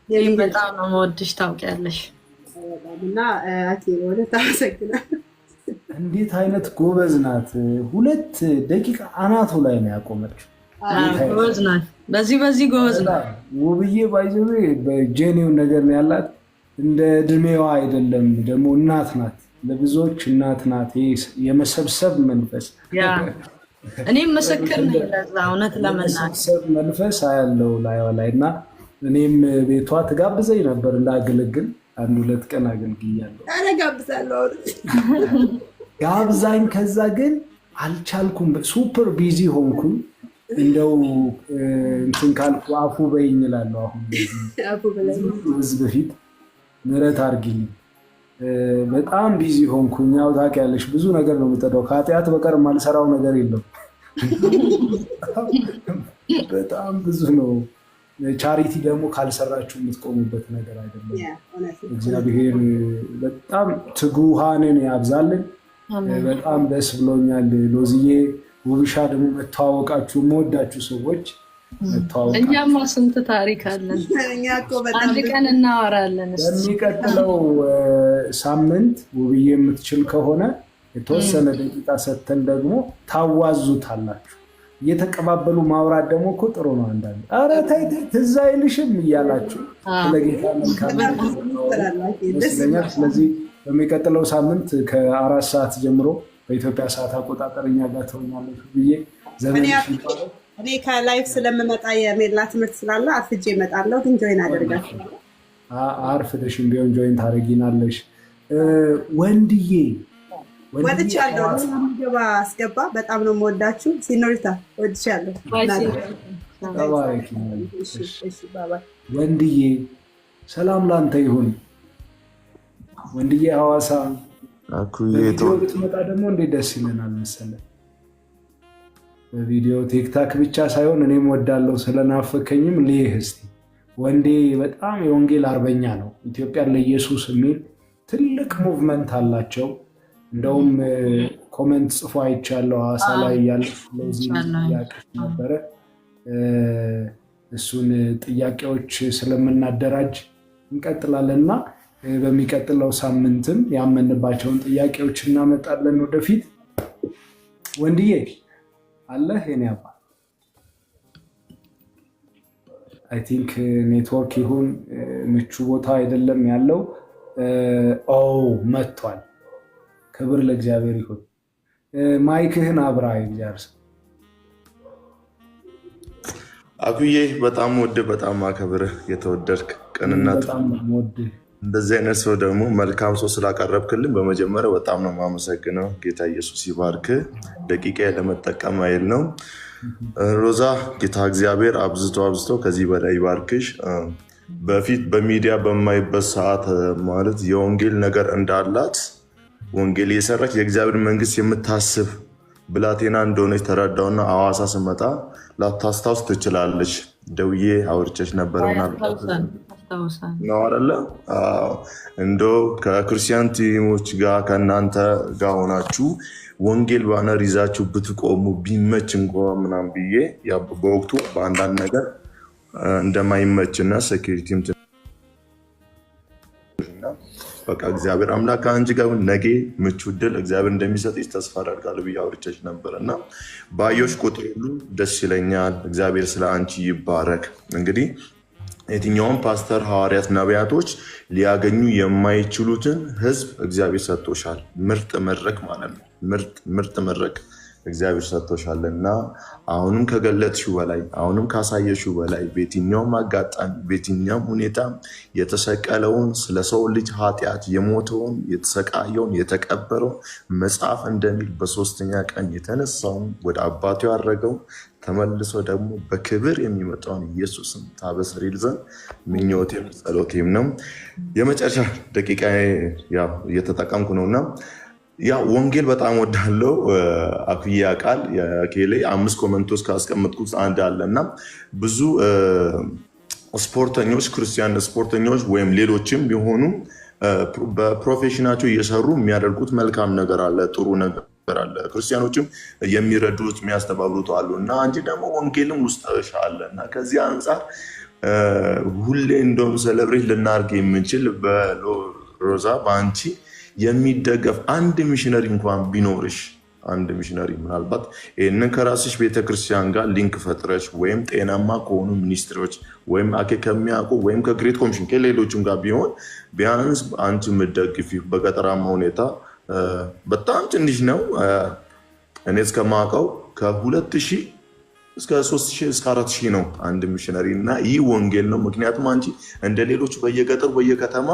ነው የምወድሽ ታውቂያለሽ። እና አኬ ወደ ታመሰግናለሁ። እንዴት አይነት ጎበዝ ናት! 2 ደቂቃ አናቱ ላይ ነው ያቆመችው። ጎበዝ ናት፣ በዚህ ጎበዝ ናት ውብዬ። ባይዘው በጄኒውን ነገር ነው ያላት፣ እንደ እድሜዋ አይደለም። ደግሞ እናት ናት፣ ለብዙዎች እናት ናት። የመሰብሰብ መንፈስ እኔም ምስክር ነኝ ለዛ። እውነት ለመናገር መንፈስ አያለው ላይዋ ላይ። እና እኔም ቤቷ ትጋብዘኝ ነበር እንዳገለግል። 1-2 ቀን አገልግያለሁ። አረ ጋብዛለሁ ጋብዛኝ። ከዛ ግን አልቻልኩም፣ ሱፐር ቢዚ ሆንኩኝ። እንደው እንትን ካልኩ አፉ በይኝ እላለሁ። አሁን ህዝብ ፊት ምህረት አድርጊልኝ። በጣም ቢዚ ሆንኩኝ። ያው ታውቂያለሽ ብዙ ነገር ነው የምጠዳው፣ ከኃጢአት በቀር የማልሰራው ነገር የለም። በጣም ብዙ ነው። ቻሪቲ ደግሞ ካልሰራችሁ የምትቆሙበት ነገር አይደለም። እግዚአብሔር በጣም ትጉሃንን ያብዛልን። በጣም ደስ ብሎኛል ሎዝዬ። ውብሻ ደግሞ መተዋወቃችሁ፣ የምወዳችሁ ሰዎች መተዋወቃችሁ። እኛማ ስንት ታሪክ አለን፣ አንድ ቀን እናወራለን። በሚቀጥለው ሳምንት ውብዬ የምትችል ከሆነ የተወሰነ ደቂቃ ሰጥተን ደግሞ ታዋዙታላችሁ። እየተቀባበሉ ማውራት ደግሞ እኮ ጥሩ ነው። አንዳንድ ኧረ ተይ ትዝ አይልሽም እያላችሁ ስለጌታ መልካም ይመስለኛል። ስለዚህ በሚቀጥለው ሳምንት ከ4 ሰዓት ጀምሮ በኢትዮጵያ ሰዓት አቆጣጠር እኛ ጋር ትሆኛለሽ ብዬ ዘመንሽ ይባላል። እኔ ከላይፍ ስለምመጣ የሜላ ትምህርት ስላለ አርፍጄ እመጣለሁ፣ ግን ጆይን አደርጋለሁ። አርፍደሽም ቢሆን ጆይን ታደርጊናለሽ። ወንድዬ ወድቻለሁ። ገባ አስገባ። በጣም ነው የምወዳችሁ። ሲኖሪታ ወድቻለሁ። ወንድዬ ሰላም ላንተ ይሁን። ወንድዬ ሐዋሳ ብትመጣ ደግሞ እንዴት ደስ ይለናል መሰለህ። በቪዲዮ ቲክታክ ብቻ ሳይሆን እኔም ወዳለው ስለናፈከኝም ልይህ እስቲ። ወንዴ በጣም የወንጌል አርበኛ ነው። ኢትዮጵያን ለኢየሱስ የሚል ትልቅ ሙቭመንት አላቸው። እንደውም ኮመንት ጽፎ አይቻለሁ ሐዋሳ ላይ ያለ ስለዚህ ጥያቄ ነበረ። እሱን ጥያቄዎች ስለምናደራጅ እንቀጥላለንና በሚቀጥለው ሳምንትም ያመንባቸውን ጥያቄዎች እናመጣለን ወደፊት። ወንድዬ አለህ የኔ አባ? አይ ቲንክ ኔትወርክ ይሁን ምቹ ቦታ አይደለም ያለው። መጥቷል። ክብር ለእግዚአብሔር ይሁን። ማይክህን አብራ ይጃርስ። አኩዬ በጣም በጣም አከብርህ የተወደድክ ቅንነት እንደዚህ አይነት ሰው ደግሞ መልካም ሰው ስላቀረብክልን በመጀመሪያ በጣም ነው የማመሰግነው። ጌታ ኢየሱስ ይባርክ። ደቂቃ ለመጠቀም አይል ነው። ሮዛ ጌታ እግዚአብሔር አብዝቶ ከዚህ በላይ ይባርክሽ። በፊት በሚዲያ በማይበት ሰዓት ማለት የወንጌል ነገር እንዳላት ወንጌል የሰራች የእግዚአብሔር መንግስት የምታስብ ብላቴና እንደሆነች ተረዳውና ሐዋሳ ስመጣ ላታስታውስ ትችላለች። ደውዬ አውርቼሽ ነበረ ነው አይደለ? እንዶ ከክርስቲያን ቲሞች ጋር ከእናንተ ጋር ሆናችሁ ወንጌል ባነር ይዛችሁ ብትቆሙ ቢመች እንኳ ምናምን ብዬ በወቅቱ በአንዳንድ ነገር እንደማይመችና ሴኪሪቲም በቃ እግዚአብሔር አምላክ አንቺ ጋር ነገ ምቹ ድል እግዚአብሔር እንደሚሰጥሽ ተስፋ አደርጋለሁ ብዬ አውርቼሽ ነበር እና ባዮሽ ቁጥር ሁሉ ደስ ይለኛል። እግዚአብሔር ስለ አንቺ ይባረክ። እንግዲህ የትኛውም ፓስተር፣ ሐዋርያት፣ ነቢያቶች ሊያገኙ የማይችሉትን ህዝብ እግዚአብሔር ሰጥቶሻል። ምርጥ መድረክ ማለት ነው። ምርጥ መድረክ እግዚአብሔር ሰጥቶሻል እና አሁንም ከገለጥሽው በላይ አሁንም ካሳየሽው በላይ በየትኛውም አጋጣሚ በየትኛውም ሁኔታ የተሰቀለውን ስለ ሰው ልጅ ኃጢአት የሞተውን የተሰቃየውን የተቀበረውን መጽሐፍ እንደሚል በሶስተኛ ቀን የተነሳውን ወደ አባቱ ያደረገው ተመልሶ ደግሞ በክብር የሚመጣውን ኢየሱስን ታበስሪል ዘንድ ምኞቴም ጸሎቴም ነው። የመጨረሻ ደቂቃ እየተጠቀምኩ ነውና ወንጌል በጣም ወዳለው አኩዬ ቃል የኬሌ 5 ኮመንቶች ካስቀመጥኩት አንድ አለና ብዙ ስፖርተኞች ክርስቲያን ስፖርተኞች ወይም ሌሎችም ቢሆኑ በፕሮፌሽናቸው እየሰሩ የሚያደርጉት መልካም ነገር አለ፣ ጥሩ ነገር አለ። ክርስቲያኖችም የሚረዱት የሚያስተባብሩት አሉ እና አንቺ ደግሞ ወንጌልም ውስጥሽ አለ እና ከዚህ አንጻር ሁሌ እንደውም ሴሌብሬት ልናርግ የምንችል በሮዛ በአንቺ የሚደገፍ አንድ ሚሽነሪ እንኳን ቢኖርሽ አንድ ሚሽነሪ ምናልባት ይህንን ከራስሽ ቤተክርስቲያን ጋር ሊንክ ፈጥረሽ ወይም ጤናማ ከሆኑ ሚኒስትሮች ወይም ከሚያውቁ ወይም ከግሬት ኮሚሽን ከሌሎችም ጋር ቢሆን ቢያንስ አንቺ የምትደግፊ በገጠራማ ሁኔታ በጣም ትንሽ ነው። እኔ እስከማውቀው ከ2000 እስከ 3000 እስከ 4000 ነው አንድ ሚሽነሪ እና ይህ ወንጌል ነው። ምክንያቱም አንቺ እንደ ሌሎቹ በየገጠሩ በየከተማ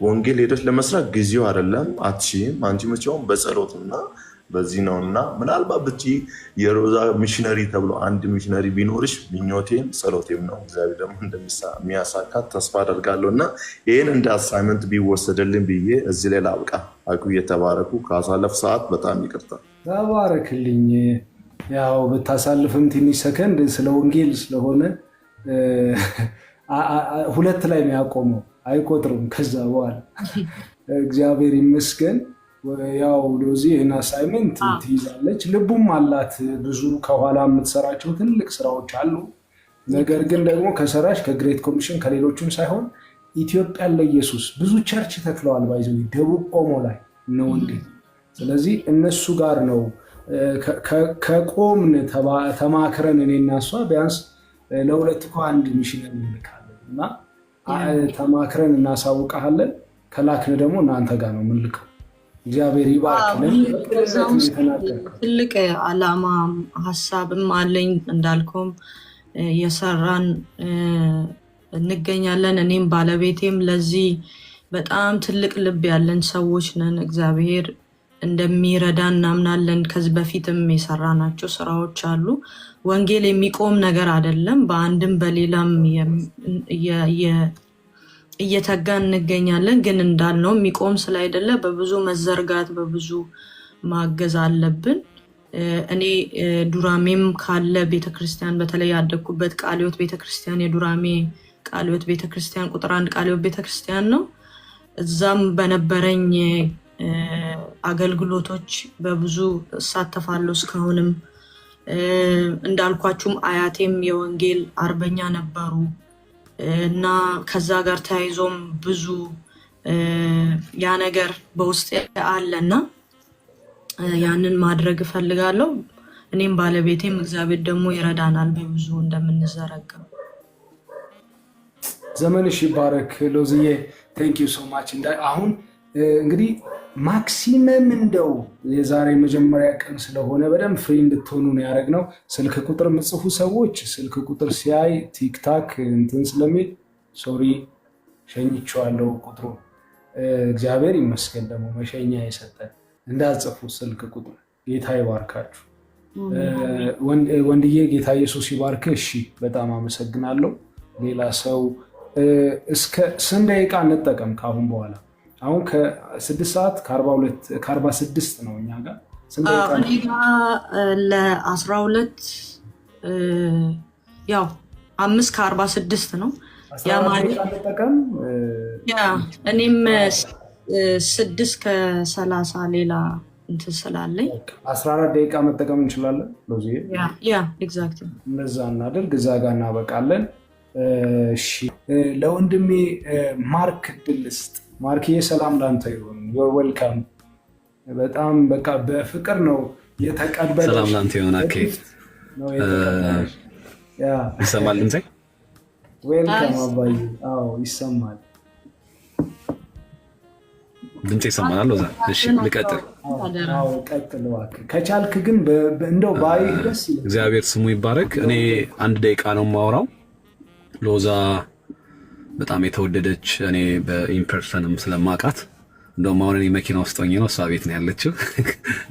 ወንጌል ሄደሽ ለመስራት ጊዜው አይደለም፣ አትችይም። አንቺ መቼም በጸሎትና በዚህ ነውና ምናልባት ብቻ የሮዛ ሚሽነሪ ተብሎ አንድ ሚሽነሪ ቢኖርሽ ምኞቴም ጸሎቴም ነው። እግዚአብሔር ደግሞ እንደሚያሳካት ተስፋ አደርጋለሁ እና ይሄን እንደ አሳይመንት ቢወሰደልን ብዬ እዚህ ላይ ላብቃ። አኩዬ ተባረኩ። ካሳለፍ ሰዓት በጣም ይቅርታ። ተባረክልኝ። ያው ብታሳልፍም ትንሽ ሰከንድ ስለ ወንጌል ስለሆነ 2 ላይ ነው ያቆመው፣ አይቆጥርም ከዛ በኋላ እግዚአብሔር ይመስገን። ያው ሎዚ ይህን አሳይመንት ትይዛለች፣ ልቡም አላት። ብዙ ከኋላ የምትሰራቸው ትልቅ ስራዎች አሉ። ነገር ግን ደግሞ ከሰራሽ ከግሬት ኮሚሽን ከሌሎችም ሳይሆን ኢትዮጵያን ለኢየሱስ ብዙ ቸርች ተክለዋል። ባይዘው ደቡብ ኦሞ ላይ ነው ወንጌል። ስለዚህ እነሱ ጋር ነው ከቆምን ተማክረን እኔና እሷ ቢያንስ ለሁለት እኮ አንድ ሚሽነሪ እንልካለን እና ተማክረን እናሳውቃለን። ከላክን ደግሞ እናንተ ጋር ነው የምንልከው። እግዚአብሔር ይባርክልን። ትልቅ ዓላማ ሀሳብም አለኝ እንዳልከውም የሰራን እንገኛለን። እኔም ባለቤቴም ለዚህ በጣም ትልቅ ልብ ያለን ሰዎች ነን። እግዚአብሔር እንደሚረዳ እናምናለን። ከዚህ በፊትም የሰራናቸው ስራዎች አሉ። ወንጌል የሚቆም ነገር አይደለም። በአንድም በሌላም እየተጋን እንገኛለን። ግን እንዳልነው የሚቆም ስላይደለ በብዙ መዘርጋት በብዙ ማገዝ አለብን። እኔ ዱራሜም ካለ ቤተክርስቲያን በተለይ ያደግኩበት ቃለ ሕይወት ቤተክርስቲያን የዱራሜ ቃለ ሕይወት ቤተክርስቲያን ቁጥር 1 ቃለ ሕይወት ቤተክርስቲያን ነው። እዛም በነበረኝ አገልግሎቶች በብዙ እሳተፋለሁ። እስካሁንም እንዳልኳችሁም አያቴም የወንጌል አርበኛ ነበሩ እና ከዛ ጋር ተያይዞም ብዙ ያ ነገር በውስጥ አለና ያንን ማድረግ እፈልጋለሁ። እኔም ባለቤቴም እግዚአብሔር ደግሞ ይረዳናል በብዙ እንደምንዘረጋ። ዘመንሽ ይባረክ ሎዝዬ። ቴንክ ዩ ሶ ማች። አሁን እንግዲህ ማክሲመም እንደው የዛሬ መጀመሪያ ቀን ስለሆነ በደንብ ፍሪ እንድትሆኑ ነው ያደረግነው። ስልክ ቁጥር ምጽፉ ሰዎች ስልክ ቁጥር ሲያይ ቲክታክ እንትን ስለሚል ሶሪ ሸኝቼዋለሁ ቁጥሩ። እግዚአብሔር ይመስገን ደግሞ መሸኛ የሰጠን። እንዳጽፉ ስልክ ቁጥር። ጌታ ይባርካችሁ ወንድዬ። ጌታ ኢየሱስ ይባርክ። እሺ በጣም አመሰግናለሁ። ሌላ ሰው እስከ ስንት ደቂቃ እንጠቀም ካሁን በኋላ? አሁን ከ6 ሰዓት ከ46 ነው እኛ ጋር። እኔ ጋር ለ12 ያው 5 ከ46 ነው። ያ ማለት እኔም 6 ከ30 ሌላ እንትን ስላለኝ 14 ደቂቃ መጠቀም እንችላለን። ያ ኤግዛክትሊ እንደዛ እናደርግ። እዛ ጋር እናበቃለን። እሺ ለወንድሜ ማርክ ድል ስጥ። ማርክዬ ሰላም ላንተ ይሁን። ዩር ዌልካም። በጣም በቃ በፍቅር ነው የተቀበለ። ሰላም ላንተ ይሁን። አኬ ይሰማል እንዴ? ዌልካም አባዬ። አዎ ይሰማል። ድምጼ ይሰማል። ለዛ እሺ ልቀጥል። አዎ ቀጥል እባክህ ከቻልክ ግን እንደው ባይ ደስ ይላል። እግዚአብሔር ስሙ ይባረክ። እኔ 1 ደቂቃ ነው የማወራው። ሎዛ በጣም የተወደደች እኔ በኢምፐርሰንም ስለማውቃት እንደውም አሁን እኔ መኪና ውስጥ ሆኜ ነው እሷ ቤት ነው ያለችው።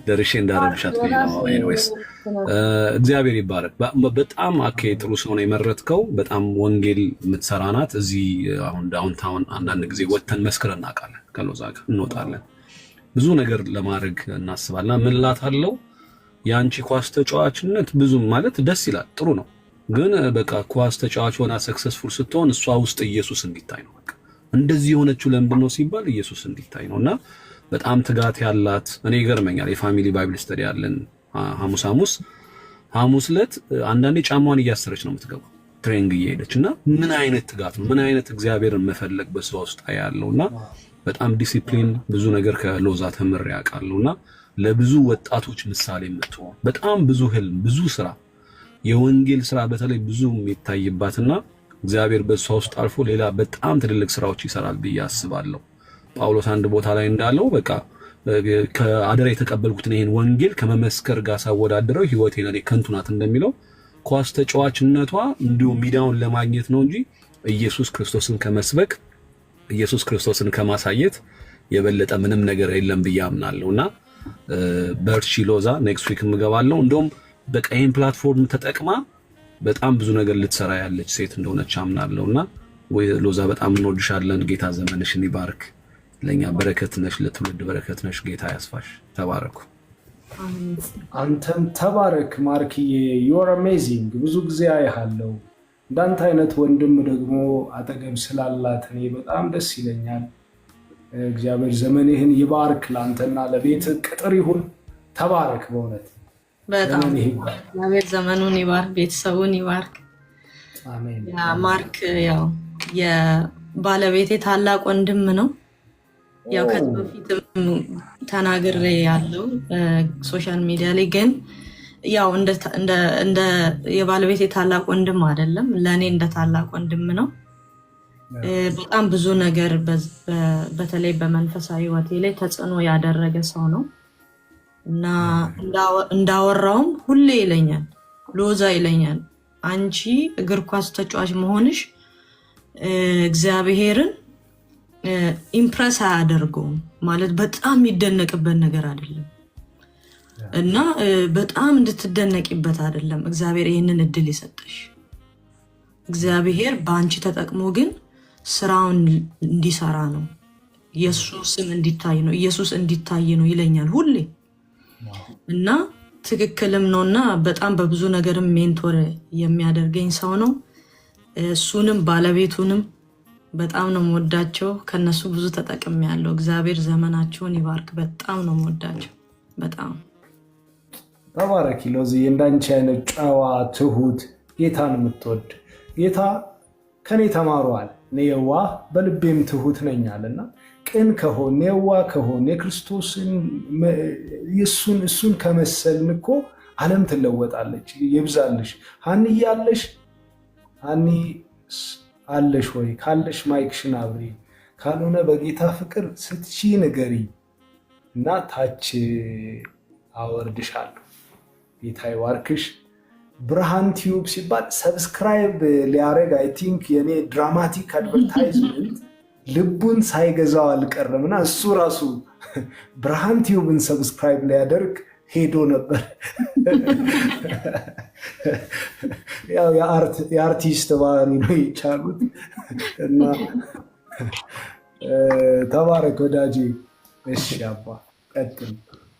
ደርሼ እንዳረብሻት ነው። ኤኒዌይስ እግዚአብሔር ይባረክ። በጣም አኬ ጥሩ ሰው ነው የመረጥከው። በጣም ወንጌል የምትሰራ ናት። እዚህ አሁን ዳውንታውን አንዳንድ ጊዜ ወጥተን መስክረን እናውቃለን። ከሎዛ ጋር እንወጣለን። ብዙ ነገር ለማድረግ እናስባለን። ምን እላታለሁ የአንቺ ኳስ ተጫዋችነት ብዙ ማለት ደስ ይላል፣ ጥሩ ነው። ግን በቃ ኳስ ተጫዋች ሆና ሰክሰስፉል ስትሆን እሷ ውስጥ ኢየሱስ እንዲታይ ነው። በቃ እንደዚህ የሆነችው ለምንድን ነው ሲባል ኢየሱስ እንዲታይ ነው። እና በጣም ትጋት ያላት እኔ ይገርመኛል። የፋሚሊ ባይብል ስተዲ ያለን ሐሙስ ዕለት አንዳንዴ ጫማዋን እያሰረች ነው የምትገባው ትሬኒንግ እየሄደች እና ምን አይነት ትጋት ነው፣ ምን አይነት እግዚአብሔርን መፈለግ በሷ ውስጥ ያለውና በጣም ዲሲፕሊን ብዙ ነገር ከሎዛ ተምሬ ያውቃለሁና ለብዙ ወጣቶች ምሳሌ የምትሆን በጣም ብዙ ህልም ብዙ ስራ የወንጌል ስራ በተለይ ብዙ የሚታይባትና እግዚአብሔር በሷ ውስጥ አልፎ ሌላ በጣም ትልልቅ ስራዎች ይሰራል ብዬ አስባለሁ። ጳውሎስ አንድ ቦታ ላይ እንዳለው በቃ ከአደራ የተቀበልኩትን ይሄን ወንጌል ከመመስከር ጋር ሳወዳድረው ህይወቴ ለኔ ከንቱ ናት እንደሚለው ኳስ ተጫዋችነቷ እንዲሁ ሚዲያውን ለማግኘት ነው እንጂ ኢየሱስ ክርስቶስን ከመስበክ ኢየሱስ ክርስቶስን ከማሳየት የበለጠ ምንም ነገር የለም ብዬ አምናለሁና በርቺ ሎዛ። ኔክስት ዊክ እንገባለን። እንደውም በቃ ይሄን ፕላትፎርም ተጠቅማ በጣም ብዙ ነገር ልትሰራ ያለች ሴት እንደሆነች አምናለሁና ወይ ሎዛ በጣም እንወድሻለን። ጌታ ዘመንሽን ይባርክ። ለኛ በረከት ነሽ፣ ለትውልድ በረከት ነሽ። ጌታ ያስፋሽ። ተባረኩ። አንተም ተባረክ ማርክዬ። ዩር አሜዚንግ። ብዙ ጊዜ አይሃለሁ። እንዳንተ አይነት ወንድም ደግሞ አጠገብ ስላላት እኔ በጣም ደስ ይለኛል። እግዚአብሔር ዘመንህን ይባርክ። ለአንተና ለቤት ቅጥር ይሁን። ተባረክ በእውነት በጣም እግዚአብሔር ዘመኑን ይባርክ፣ ቤተሰቡን ይባርክ። አሜን። ማርክ ያው የባለቤቴ ታላቅ ወንድም ነው። ያው ከዚህ በፊትም ተናግሬ ያለው ሶሻል ሚዲያ ላይ ግን ያው እንደ የባለቤት የታላቅ ወንድም አይደለም፣ ለእኔ እንደ ታላቅ ወንድም ነው። በጣም ብዙ ነገር በተለይ በመንፈሳዊ ህይወቴ ላይ ተጽዕኖ ያደረገ ሰው ነው እና እንዳወራውም ሁሌ ይለኛል፣ ሎዛ ይለኛል፣ አንቺ እግር ኳስ ተጫዋች መሆንሽ እግዚአብሔርን ኢምፕረስ አያደርገውም ማለት በጣም የሚደነቅበት ነገር አይደለም እና በጣም እንድትደነቂበት አይደለም እግዚአብሔር ይህንን እድል የሰጠሽ። እግዚአብሔር በአንቺ ተጠቅሞ ግን ስራውን እንዲሰራ ነው፣ ኢየሱስም እንዲታይ ነው፣ ኢየሱስ እንዲታይ ነው ይለኛል ሁሌ እና ትክክልም ነውና በጣም በብዙ ነገርም ሜንቶር የሚያደርገኝ ሰው ነው። እሱንም ባለቤቱንም በጣም ነው የምወዳቸው። ከነሱ ብዙ ተጠቅሜያለሁ። እግዚአብሔር ዘመናቸውን ይባርክ። በጣም ነው የምወዳቸው። በጣም ተባረኪ ሎዝዬ። እንዳንቺ አይነት ጨዋ ትሁት ጌታን የምትወድ ጌታ ከኔ ተማሯል። እኔ የዋህ በልቤም ትሁት ነኛልና ቅን ከሆን የዋህ ከሆን የክርስቶስን እሱን ከመሰልን እኮ ዓለም ትለወጣለች። ይብዛልሽ። ሀኒ ያለሽ ሀኒ አለሽ ወይ? ካለሽ ማይክሽን አብሪ፣ ካልሆነ በጌታ ፍቅር ስትቺ ንገሪ እና ታች አወርድሻለሁ። ጌታ ይባርክሽ። ብርሃን ቲዩብ ሲባል ሰብስክራይብ ሊያደርግ አይ ቲንክ የኔ ድራማቲክ አድቨርታይዝመንት ልቡን ሳይገዛው አልቀረም እና እሱ ራሱ ብርሃን ቲዩብን ሰብስክራይብ ሊያደርግ ሄዶ ነበር። ያው የአርቲስት ባህሪ ነው የቻሉት እና ተባረክ ወዳጄ። እሺ አባ ቀጥል።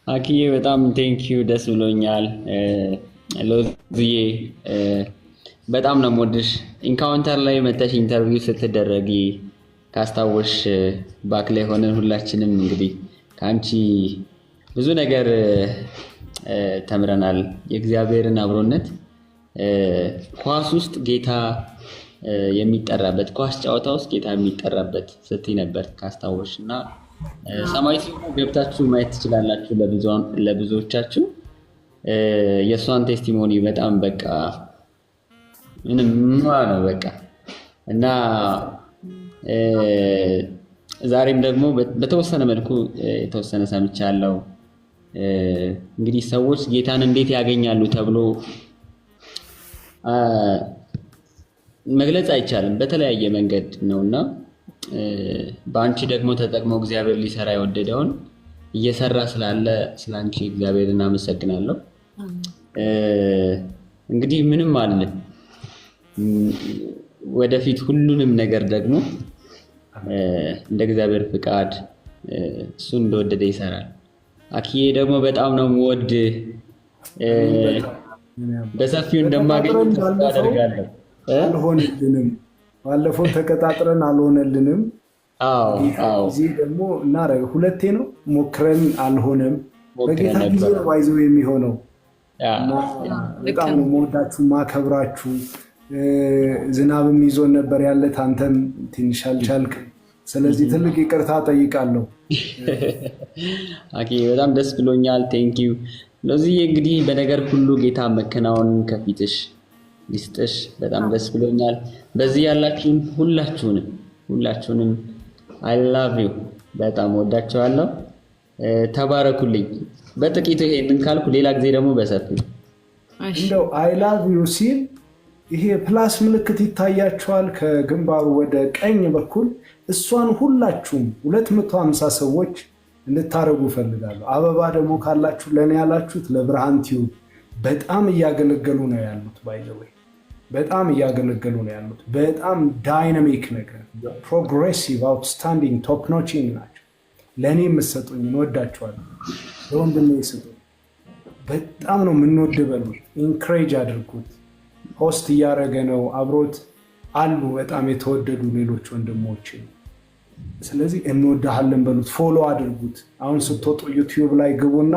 አኪዬ በጣም ቴንኪዩ፣ ደስ ብሎኛል። ሎዝዬ በጣም ነው የምወድሽ። ኢንካውንተር ላይ መተሽ ኢንተርቪው ስትደረጊ ካስታወሽ ባክ ላይ ሆነን ሁላችንም እንግዲህ ከአንቺ ብዙ ነገር ተምረናል። የእግዚአብሔርን አብሮነት ኳስ ውስጥ ጌታ የሚጠራበት፣ ኳስ ጨዋታ ውስጥ ጌታ የሚጠራበት ስትይ ነበር ካስታወሽ እና ሰማይ ሲሆን ገብታችሁ ማየት ትችላላችሁ። ለብዙዎቻችሁ የእሷን ቴስቲሞኒ በጣም በቃ ምንም ነው በቃ እና ዛሬም ደግሞ በተወሰነ መልኩ የተወሰነ ሰምቻለሁ። እንግዲህ ሰዎች ጌታን እንዴት ያገኛሉ ተብሎ መግለጽ አይቻልም፣ በተለያየ መንገድ ነውና በአንቺ ደግሞ ተጠቅሞ እግዚአብሔር ሊሰራ የወደደውን እየሰራ ስላለ ስላንቺ እግዚአብሔርን አመሰግናለሁ። እንግዲህ ምንም አለ ወደፊት ሁሉንም ነገር ደግሞ እንደ እግዚአብሔር ፍቃድ እሱ እንደወደደ ይሰራል። አኪዬ ደግሞ በጣም ነው የምወድ፣ በሰፊው እንደማገኝ አደርጋለሁ። አልሆነልንም፣ ባለፈው ተቀጣጥረን አልሆነልንም። እዚህ ደግሞ ሁለቴ ነው ሞክረን አልሆነም። በጌታ ጊዜ ነው ባይዘው የሚሆነው። በጣም ነው የምወዳችሁ ማከብራችሁ። ዝናብም ይዞን ነበር ያለት፣ አንተም ትንሽ አልቻልክም። ስለዚህ ትልቅ ይቅርታ ጠይቃለሁ። ኦኬ በጣም ደስ ብሎኛል። ቴንኪዩ ለዚህ እንግዲህ በነገር ሁሉ ጌታ መከናወን ከፊትሽ ይስጥሽ። በጣም ደስ ብሎኛል። በዚህ ያላችሁን ሁላችሁንም አይ ላቭ ዩ በጣም ወዳችኋለሁ። ተባረኩልኝ። በጥቂቱ ይሄንን ካልኩ ሌላ ጊዜ ደግሞ በሰፊው እንደው አይ ላቭ ዩ ሲል ይሄ ፕላስ ምልክት ይታያቸዋል ከግንባሩ ወደ ቀኝ በኩል። እሷን ሁላችሁም 250 ሰዎች እንድታረጉ ፈልጋለሁ። አበባ ደግሞ ካላችሁ ለኔ ያላችሁት ለብርሃን ቲዩብ በጣም እያገለገሉ ነው ያሉት። ባይ ዘ ወይ በጣም እያገለገሉ ነው ያሉት። በጣም ዳይናሚክ ነገር፣ ፕሮግሬሲቭ፣ አውትስታንዲንግ፣ ቶፕ ኖቺንግ ናቸው። ለእኔ የምትሰጡኝ እንወዳችኋለሁ። ለወንድሜ ስጡኝ። በጣም ነው የምንወድ በሉ። ኢንክሬጅ አድርጉት። ሆስት እያደረገ ነው። አብሮት አሉ በጣም የተወደዱ ሌሎች ወንድሞች። ስለዚህ እንወዳሃለን በሉት። ፎሎ አድርጉት። አሁን ስትወጡ ዩቲዩብ ላይ ግቡና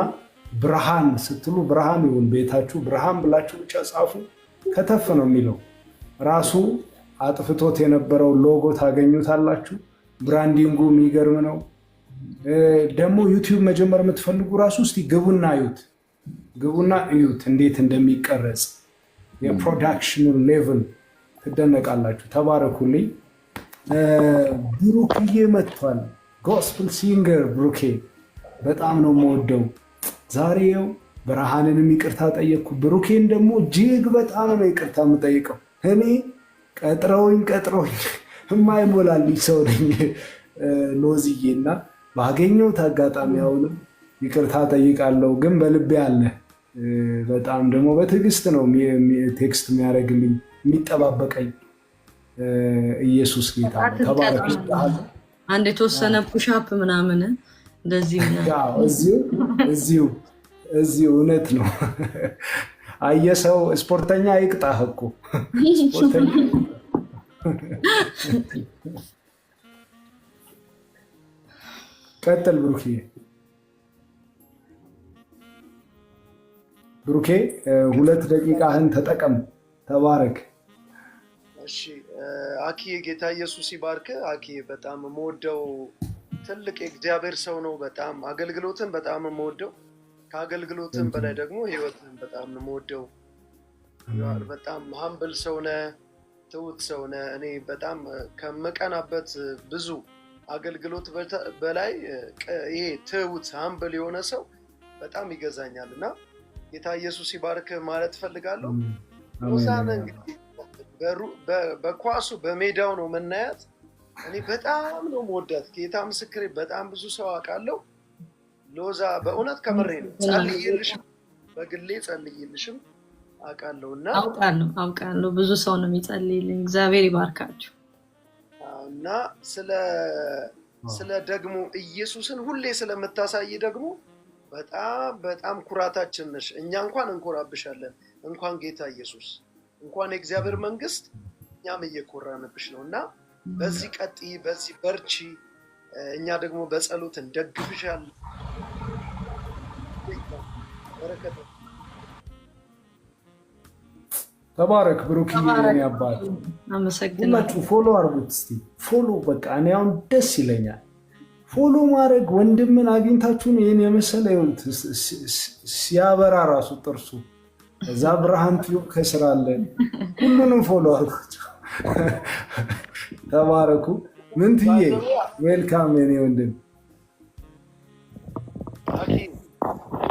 ብርሃን ስትሉ ብርሃን ይሁን ቤታችሁ፣ ብርሃን ብላችሁ ብቻ ጻፉ። ከተፍ ነው የሚለው ራሱ አጥፍቶት የነበረው ሎጎ ታገኙታላችሁ። ብራንዲንጉ የሚገርም ነው። ደግሞ ዩቲዩብ መጀመር የምትፈልጉ ራሱ እስቲ ግቡና እዩት እንዴት እንደሚቀረጽ የፕሮዳክሽኑ ሌቭል ትደነቃላችሁ። ተባረኩልኝ። ብሩክዬ መጥቷል። ጎስፕል ሲንገር ብሩኬ በጣም ነው የምወደው። ዛሬው ብርሃንንም ይቅርታ ጠየቅኩ። ብሩኬን ደግሞ እጅግ በጣም ነው ይቅርታ የምጠይቀው። እኔ ቀጥረውኝ የማይሞላልኝ ሰው ነኝ ሎዝዬ፣ እና ባገኘሁት አጋጣሚ አሁንም ይቅርታ ጠይቃለሁ። ግን በልቤ አለ። በጣም ደግሞ በትዕግስት ነው ቴክስት የሚያደርግልኝ የሚጠባበቀኝ። ኢየሱስ ጌታ ነው። ተባረክ። አንድ የተወሰነ ፑሻፕ ምናምን እንደዚህ እዚሁ እውነት ነው። አየሰው ስፖርተኛ ይቅጣህ እኮ ቀጥል ብሩኬ 2 ደቂቃህን ተጠቀም። ተባረክ። እሺ አኪ ጌታ ኢየሱስ ይባርክ። አኪ በጣም የምወደው ትልቅ የእግዚአብሔር ሰው ነው። በጣም አገልግሎትን በጣም የምወደው፣ ከአገልግሎትን በላይ ደግሞ ህይወትን በጣም የምወደው። በጣም ሀምብል ሰው ነህ፣ ትሁት ሰው ነህ። እኔ በጣም ከመቀናበት ብዙ አገልግሎት በላይ ይሄ ትሁት ሀምብል የሆነ ሰው በጣም ይገዛኛል እና ጌታ ኢየሱስ ይባርክ ማለት ፈልጋለሁ። ሎዛን እንግዲህ በኳሱ በሜዳው ነው መናያት። እኔ በጣም ነው መወዳት። ጌታ ምስክሬ፣ በጣም ብዙ ሰው አውቃለሁ። ሎዛ በእውነት ከመሬ ነው ጸልይልሽም፣ በግሌ ጸልይልሽም አውቃለሁ እና አውቃለሁ ብዙ ሰው ነው የሚጸልይልኝ። እግዚአብሔር ይባርካችሁ። እና ስለ ደግሞ ኢየሱስን ሁሌ ስለምታሳይ ደግሞ በጣም ኩራታችን ነሽ። እኛ እንኳን እንኮራብሻለን፣ እንኳን ጌታ ኢየሱስ፣ እንኳን የእግዚአብሔር መንግስት፣ እኛም እየኮራንብሽ ነው እና በዚህ ቀጥይ፣ በዚህ በርቺ። እኛ ደግሞ በጸሎት እንደግፍሻለን። ተባረክ ብሩክዬ፣ የኔ አባት። ሁላችሁ ፎሎ አርጉት እስቲ። ፎሎ በቃ እኔ አሁን ደስ ይለኛል ፎሎ ማድረግ። ወንድምን አግኝታችሁን ይህን የመሰለ ሲያበራ ራሱ ጥርሱ እዛ ብርሃን ቲዩብ ከስራ አለን። ሁሉንም ፎሎ አርጉት። ተባረኩ። ምንትዬ ዌልካም የኔ ወንድም።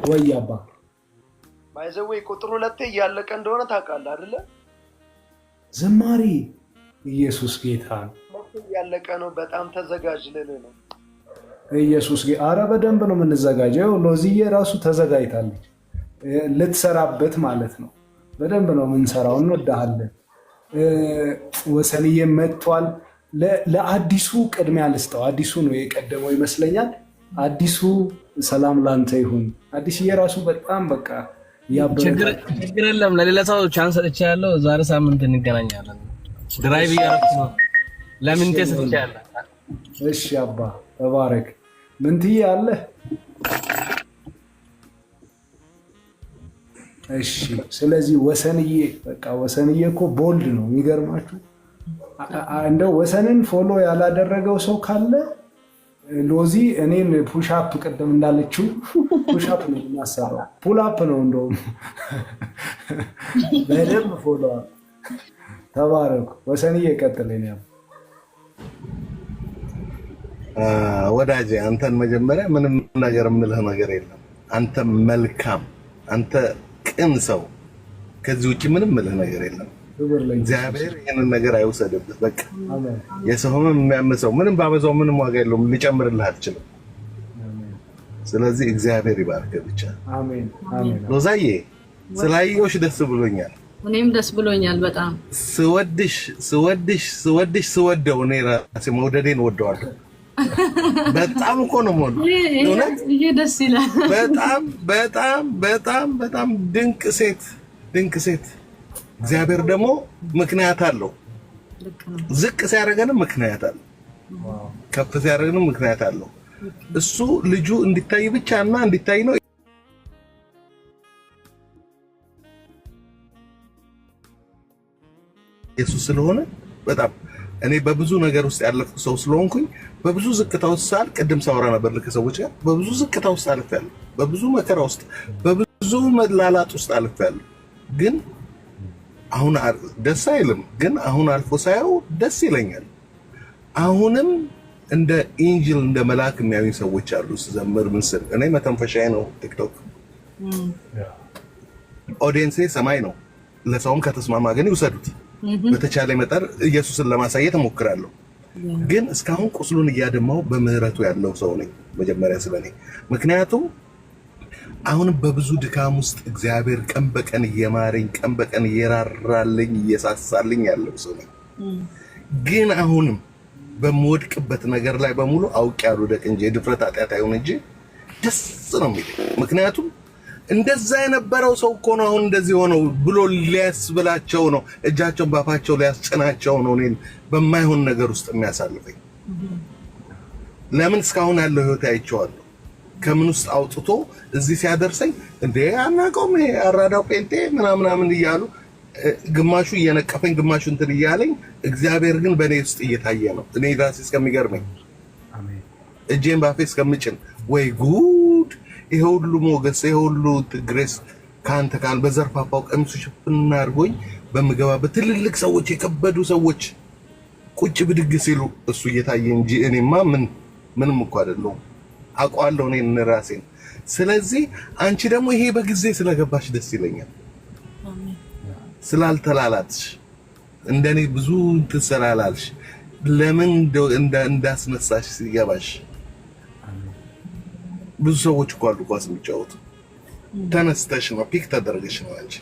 ወይ አባ ባይዘዌ ቁጥር 2 እያለቀ እንደሆነ ታውቃለህ አይደለ? ዝማሬ ኢየሱስ ጌታ ነው። እያለቀ ነው። በጣም ተዘጋጅ ልልህ ነው። ኢየሱስ ጌታ። አረ በደንብ ነው የምንዘጋጀው። ሎዝዬ ራሱ ተዘጋጅታለች ልትሰራበት ማለት ነው። በደንብ ነው የምንሰራው። እንወዳሃለን። ወሰንዬ መጥቷል። ለአዲሱ ቅድሚያ ልስጠው። አዲሱ ነው የቀደመው ይመስለኛል። አዲሱ ሰላም ላንተ ይሁን። አዲስዬ ራሱ በጣም በቃ ችግር የለም። ለሌላ ሰው ቻንስ ሰጥቻለሁ። ዛሬ ሳምንት እንገናኛለን። ድራይቭ እያደረኩ ነው። ለምን ተሰጥቻለሁ? እሺ አባ ተባረክ። ምንትዬ አለ? እሺ። ስለዚህ ወሰንዬ በቃ ወሰንዬ እኮ ቦልድ ነው። የሚገርማችሁ እንደው ወሰንን ፎሎ ያላደረገው ሰው ካለ ሎዚ እኔን ፑሽአፕ ቅድም እንዳለችው ፑሽአፕ ነው የሚያሰራው። ፑልአፕ ነው እንደውም። በደንብ ፎሎ ተባረኩ። ወሰንዬ ቀጥለኝ። ወዳጄ አንተን መጀመሪያ ምንም ነገር የምልህ ነገር የለም። አንተ መልካም፣ አንተ ቅን ሰው፣ ከዚህ ውጭ ምንም የምልህ ነገር የለም። እግዚአብሔር ይህንን ነገር አይውሰድብህ። በቃ የሰው ህመም የሚያመሰው ምንም ባበዛው ምንም ዋጋ የለውም፣ ሊጨምርልህ አልችልም። ስለዚህ እግዚአብሔር ይባርክህ ብቻ። ሎዛዬ ስላየሁሽ ደስ ብሎኛል። እኔም ደስ ብሎኛል በጣም። ስወደው እኔ ራሴ መውደዴን ወደዋለሁ። በጣም እኮ ነው ሞል ይሄ ደስ ይላል። በጣም ድንቅ ሴት። እግዚአብሔር ደግሞ ምክንያት አለው። ዝቅ ሲያደርገንም ምክንያት አለው፣ ከፍ ሲያደርገንም ምክንያት አለው። እሱ ልጁ እንዲታይ ብቻና እንዲታይ ነው። ኢየሱስ ስለሆነ በጣም እኔ በብዙ ነገር ውስጥ ያለፍኩ ሰው ስለሆንኩኝ በብዙ ዝቅታ ውስጥ ሳል ቅድም ሳወራ ነበር ከሰዎች ጋር በብዙ ዝቅታ ውስጥ አልፌያለሁ። በብዙ መከራ ውስጥ በብዙ መላላጥ ውስጥ አልፌያለሁ። ግን አሁን ደስ አይልም። ግን አሁን አልፎ ሳየው ደስ ይለኛል። አሁንም እንደ ኤንጅል እንደ መልአክ የሚያዩኝ ሰዎች አሉ። ስዘምር ምን ስል እኔ መተንፈሻዬ ነው ቲክቶክ፣ ኦዲየንሴ ሰማይ ነው። ለሰውም ከተስማማ ግን ይውሰዱት። በተቻለ መጠን ኢየሱስን ለማሳየት እሞክራለሁ። ግን እስካሁን ቁስሉን እያደማው በምህረቱ ያለው ሰው ነኝ መጀመሪያ ስለኔ። ምክንያቱም አሁንም በብዙ ድካም ውስጥ እግዚአብሔር ቀን በቀን እየማረኝ ቀን በቀን እየራራልኝ እየሳሳልኝ ያለው ሰው ነኝ። ግን አሁንም በምወድቅበት ነገር ላይ በሙሉ አውቄ ያልወደቅ እንጂ የድፍረት ኃጢአት አይሆን እንጂ ደስ ነው የሚለኝ። ምክንያቱም እንደዛ የነበረው ሰው እኮ ነው አሁን እንደዚህ ሆነው ብሎ ሊያስብላቸው ነው፣ እጃቸውን ባፋቸው ሊያስጭናቸው ነው እኔን በማይሆን ነገር ውስጥ የሚያሳልፈኝ። ለምን እስካሁን ያለው ህይወት አይቼዋለሁ። ከምን ውስጥ አውጥቶ እዚህ ሲያደርሰኝ እንዴ አናውቀውም አራዳው ጴንጤ ምናምን እያሉ ግማሹ እየነቀፈኝ ግማሹ እንትን እያለኝ፣ እግዚአብሔር ግን በእኔ ውስጥ እየታየ ነው። እኔ ራሴ እስከሚገርመኝ እጄን ባፌ እስከምጭን ወይ ጉድ! ይሄ ሁሉ ሞገስ ይሄ ሁሉ ግሬስ ካንተ ካል በዘርፋፋው ቀሚሱ ሽፍና አድርጎኝ በምገባበት ትልልቅ ሰዎች የከበዱ ሰዎች ቁጭ ብድግ ሲሉ እሱ እየታየ እንጂ እኔማ ምንም እኮ አይደለሁም። አውቀዋለሁ እኔን ራሴን። ስለዚህ አንቺ ደግሞ ይሄ በጊዜ ስለገባሽ ደስ ይለኛል። ስላልተላላትሽ እንደኔ ብዙ ትሰላላልሽ ለምን እንዳስነሳሽ ሲገባሽ። ብዙ ሰዎች እኮ አሉ ኳስ የሚጫወቱ ተነስተሽ ነው ፒክ ተደረገሽ ነው አንቺ።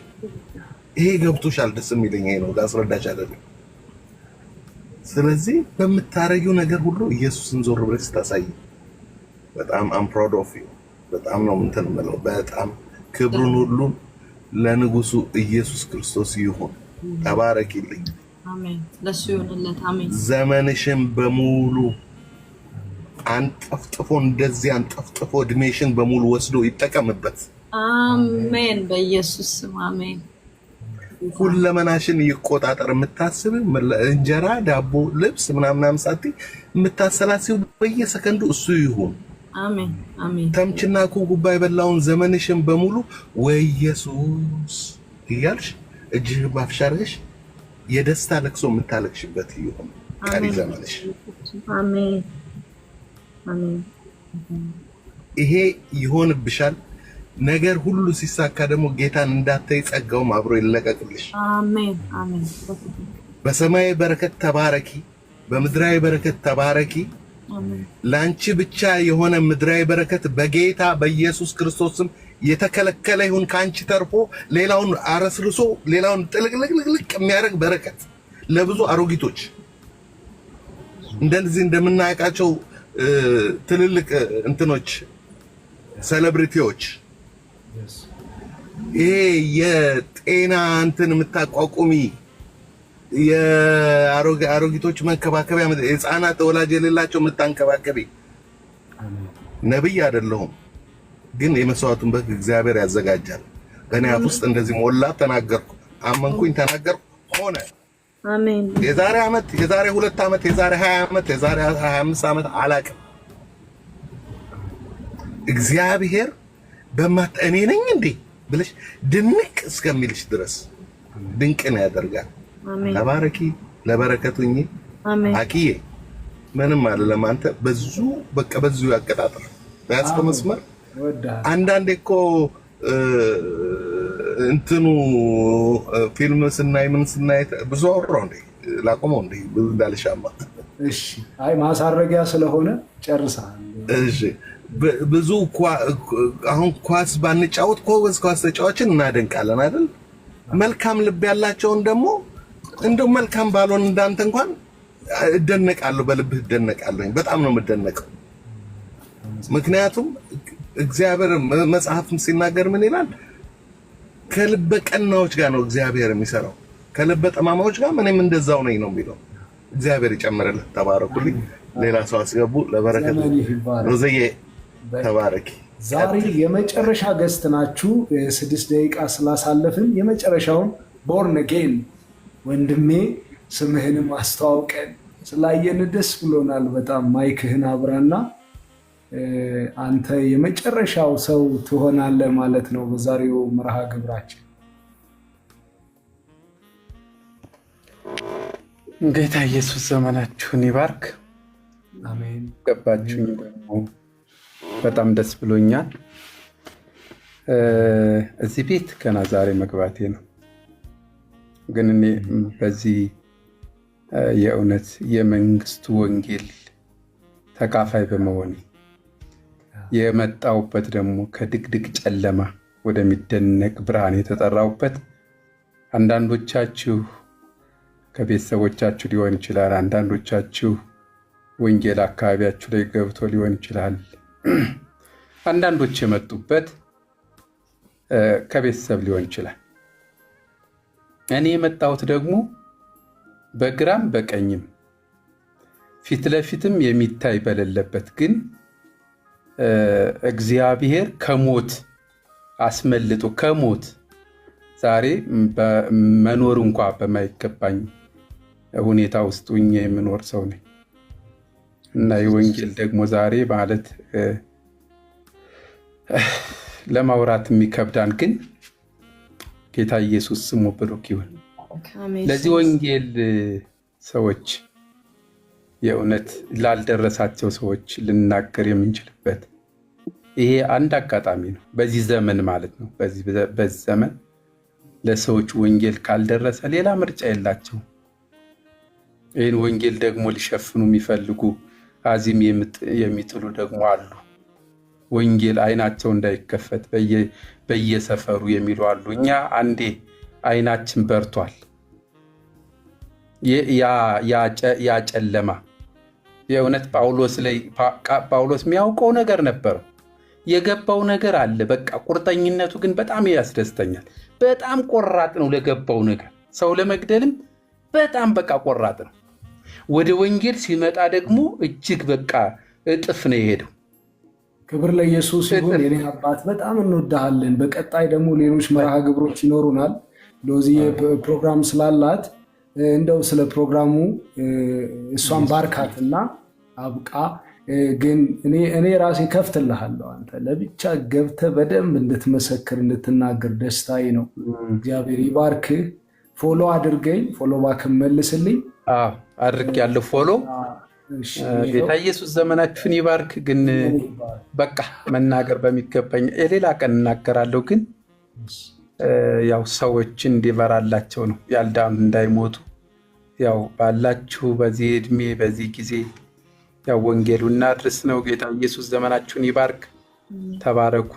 ይሄ ገብቶሻል። ደስ የሚለኝ ይሄ ነው፣ ላስረዳሽ አይደለም። ስለዚህ በምታረጊው ነገር ሁሉ ኢየሱስን ዞር ብለሽ ስታሳይ በጣም አም ፕራውድ ኦፍ ዩ። በጣም ነው እንትን የምለው። በጣም ክብሩን ሁሉ ለንጉሱ ኢየሱስ ክርስቶስ ይሁን። ተባረኪልኝ። አሜን። ለሱ ይሁንለት። አሜን። ዘመንሽን በሙሉ አንጠፍጥፎ እንደዚህ አንጠፍጥፎ እድሜሽን በሙሉ ወስዶ ይጠቀምበት። አሜን። በኢየሱስ ስም አሜን። ሁለመናሽን ይቆጣጠር። የምታስብ እንጀራ፣ ዳቦ፣ ልብስ ምናምን ሳትይ የምታሰላሲው በየሰከንዱ እሱ ይሁን። አሜን አሜን። ተምችና ኩኩባ የበላውን ዘመንሽን በሙሉ ወይ ኢየሱስ እያልሽ እጅህ ባፍሽ አድርገሽ የደስታ ለቅሶ የምታለቅሽበት ይሁን ቀሪ ዘመንሽ። አሜን አሜን። ይሄ ይሆንብሻል። ነገር ሁሉ ሲሳካ ደግሞ ጌታን እንዳታይ ጸጋውም አብሮ ይለቀቅልሽ። አሜን አሜን። በሰማይ በረከት ተባረኪ፣ በምድራዊ በረከት ተባረኪ። ላንቺ ብቻ የሆነ ምድራዊ በረከት በጌታ በኢየሱስ ክርስቶስም የተከለከለ ይሁን። ካንቺ ተርፎ ሌላውን አረስርሶ ሌላውን ጥልቅልቅልቅ የሚያደርግ በረከት ለብዙ አሮጊቶች እንደዚህ እንደምናውቃቸው ትልልቅ እንትኖች ሴሌብሪቲዎች ይሄ የጤና እንትን የምታቋቁሚ የአሮጊቶች መንከባከቢያ ህፃናት ወላጅ የሌላቸው የምታንከባከቢ ነብይ አይደለሁም፣ ግን የመስዋዕቱን በግ እግዚአብሔር ያዘጋጃል። በእኔ አፍ ውስጥ እንደዚህ ሞላ። ተናገርኩ፣ አመንኩኝ፣ ተናገርኩ፣ ሆነ። አሜን። የዛሬ ዓመት፣ የዛሬ 2 ዓመት፣ የዛሬ 20 ዓመት፣ የዛሬ 25 ዓመት አላውቅም። እግዚአብሔር እኔ ነኝ እንዴ ብለሽ ድንቅ እስከሚልሽ ድረስ ድንቅን ያደርጋል። ተባረኪ፣ ለበረከቱኝ። አኪዬ ምንም አይደለም። አንተ በዙ በቃ በዙ ያቀጣጥር በያዝከው መስመር። አንዳንዴ እኮ እንትኑ ፊልም ስናይ ምን ስናይ ብዙ አወራሁ እንዴ ላቆመው እንዴ ብዙ እንዳልሻማ። እሺ፣ አይ ማሳረጊያ ስለሆነ ጨርሰሃል። እሺ፣ ብዙ አሁን ኳስ ባንጫወት ኳስ ተጫዋችን እናደንቃለን አይደል? መልካም ልብ ያላቸውን ደግሞ እንደው መልካም ባልሆን እንዳንተ እንኳን እደነቃለሁ፣ በልብህ እደነቃለሁ። በጣም ነው የምደነቀው። ምክንያቱም እግዚአብሔር መጽሐፍም ሲናገር ምን ይላል? ከልበ ቀናዎች ጋር ነው እግዚአብሔር የሚሰራው፣ ከልበ ጠማማዎች ጋር ምንም እንደዛው ነኝ ነው የሚለው። እግዚአብሔር ይጨምርልህ። ተባረኩልኝ። ሌላ ሰው አስገቡ ለበረከት። ሮዘዬ ተባረኪ። ዛሬ የመጨረሻ ገስት ናችሁ። 6 ደቂቃ ስላሳለፍን የመጨረሻውን ቦርን አጌን ወንድሜ ስምህንም አስተዋውቀን ስላየን ደስ ብሎናል በጣም። ማይክህን አብራና አንተ የመጨረሻው ሰው ትሆናለህ ማለት ነው በዛሬው መርሃ ግብራችን። ጌታ ኢየሱስ ዘመናችሁን ይባርክ። አሜን። ገባችሁኝ ደግሞ በጣም ደስ ብሎኛል። እዚህ ቤት ገና ዛሬ መግባቴ ነው፣ ግን እኔ በዚህ የእውነት የመንግስቱ ወንጌል ተካፋይ በመሆኔ የመጣውበት ደግሞ ከድቅድቅ ጨለማ ወደሚደነቅ ብርሃን የተጠራውበት አንዳንዶቻችሁ ከቤተሰቦቻችሁ ሊሆን ይችላል፣ አንዳንዶቻችሁ ወንጌል አካባቢያችሁ ላይ ገብቶ ሊሆን ይችላል፣ አንዳንዶች የመጡበት ከቤተሰብ ሊሆን ይችላል። እኔ የመጣሁት ደግሞ በግራም በቀኝም ፊት ለፊትም የሚታይ በሌለበት ግን እግዚአብሔር ከሞት አስመልጦ ከሞት ዛሬ መኖር እንኳ በማይገባኝ ሁኔታ ውስጥ ሆኜ የምኖር ሰው ነኝ እና የወንጌል ደግሞ ዛሬ ማለት ለማውራት የሚከብዳን ግን ጌታ ኢየሱስ ስሙ ብሩክ ይሁን። ለዚህ ወንጌል ሰዎች የእውነት ላልደረሳቸው ሰዎች ልናገር የምንችልበት ይሄ አንድ አጋጣሚ ነው። በዚህ ዘመን ማለት ነው። በዚህ ዘመን ለሰዎች ወንጌል ካልደረሰ ሌላ ምርጫ የላቸው። ይህን ወንጌል ደግሞ ሊሸፍኑ የሚፈልጉ አዚም የሚጥሉ ደግሞ አሉ። ወንጌል አይናቸው እንዳይከፈት በየሰፈሩ የሚሉ አሉ። እኛ አንዴ አይናችን በርቷል። ያ ጨለማ የእውነት ጳውሎስ የሚያውቀው ነገር ነበረው፣ የገባው ነገር አለ። በቃ ቁርጠኝነቱ ግን በጣም ያስደስተኛል። በጣም ቆራጥ ነው ለገባው ነገር። ሰው ለመግደልም በጣም በቃ ቆራጥ ነው። ወደ ወንጌል ሲመጣ ደግሞ እጅግ በቃ እጥፍ ነው የሄደው። ክብር ለኢየሱስ ይሁን። የኔ አባት በጣም እንወዳሃለን። በቀጣይ ደግሞ ሌሎች መርሃ ግብሮች ይኖሩናል። ለዚህ ፕሮግራም ስላላት እንደው ስለ ፕሮግራሙ እሷን ባርካትና አብቃ። ግን እኔ ራሴ ከፍትልሃለሁ። አንተ ለብቻ ገብተህ በደንብ እንድትመሰክር እንድትናገር ደስታዬ ነው። እግዚአብሔር ይባርክህ። ፎሎ አድርገኝ፣ ፎሎ ባክህ መልስልኝ። አድርግ ያለው ፎሎ። ጌታ ኢየሱስ ዘመናችሁን ይባርክ። ግን በቃ መናገር በሚገባኝ የሌላ ቀን እናገራለሁ። ግን ያው ሰዎች እንዲበራላቸው ነው፣ ያልዳኑ እንዳይሞቱ። ያው ባላችሁ በዚህ እድሜ በዚህ ጊዜ ያው ወንጌሉ እናድርስ ነው። ጌታ ኢየሱስ ዘመናችሁን ይባርክ። ተባረኩ።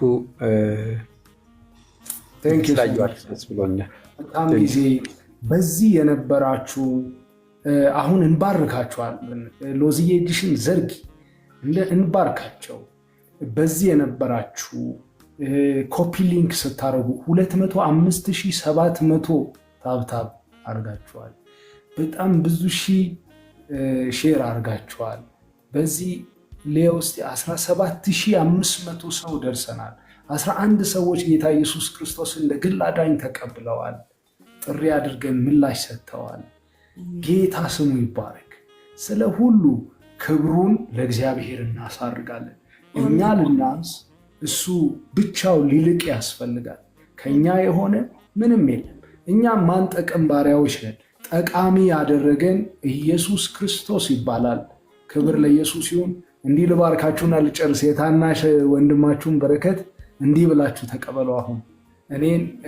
ስላየኋችሁ ብሎኛል። በጣም ጊዜ በዚህ የነበራችሁ አሁን እንባርካችኋለን። ሎዝዬ እጅሽን ዘርጊ እንባርካቸው። በዚህ የነበራችሁ ኮፒ ሊንክ ስታደርጉ 205,700 ታብታብ አድርጋችኋል። በጣም ብዙ ሺህ ሼር አድርጋችኋል። በዚህ ውስጥ 17,500 ሰው ደርሰናል። 11 ሰዎች ጌታ ኢየሱስ ክርስቶስን ለግል አዳኝ ተቀብለዋል። ጥሪ አድርገን ምላሽ ሰጥተዋል። ጌታ ስሙ ይባረክ። ስለ ሁሉ ክብሩን ለእግዚአብሔር እናሳርጋለን። እኛ ልናንስ፣ እሱ ብቻው ሊልቅ ያስፈልጋል። ከኛ የሆነ ምንም የለም። እኛ ማንጠቅም ባሪያዎች ነን። ጠቃሚ ያደረገን ኢየሱስ ክርስቶስ ይባላል። ክብር ለኢየሱስ ይሁን። እንዲህ ልባርካችሁና ልጨርስ። የታናሽ ወንድማችሁን በረከት እንዲህ ብላችሁ ተቀበሉ። አሁን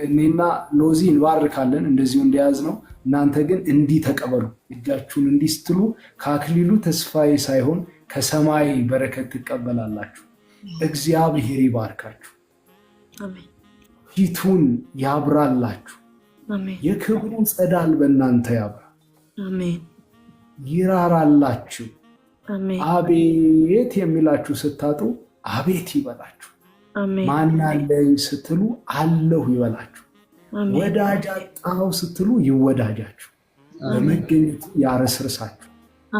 እኔና ሎዚ እንባርካለን እንደዚሁ እንዲያዝ ነው። እናንተ ግን እንዲህ ተቀበሉ። እጃችሁን እንዲህ ስትሉ ከአክሊሉ ተስፋዬ ሳይሆን ከሰማይ በረከት ትቀበላላችሁ። እግዚአብሔር ይባርካችሁ፣ ፊቱን ያብራላችሁ፣ የክብሩን ጸዳል በእናንተ ያብራ፣ ይራራላችሁ። አቤት የሚላችሁ ስታጡ አቤት ይበላችሁ። ማናለኝ ስትሉ አለሁ ይበላችሁ። ወዳጅ አጣሁ ስትሉ ይወዳጃችሁ። በመገኘቱ ያረስርሳችሁ።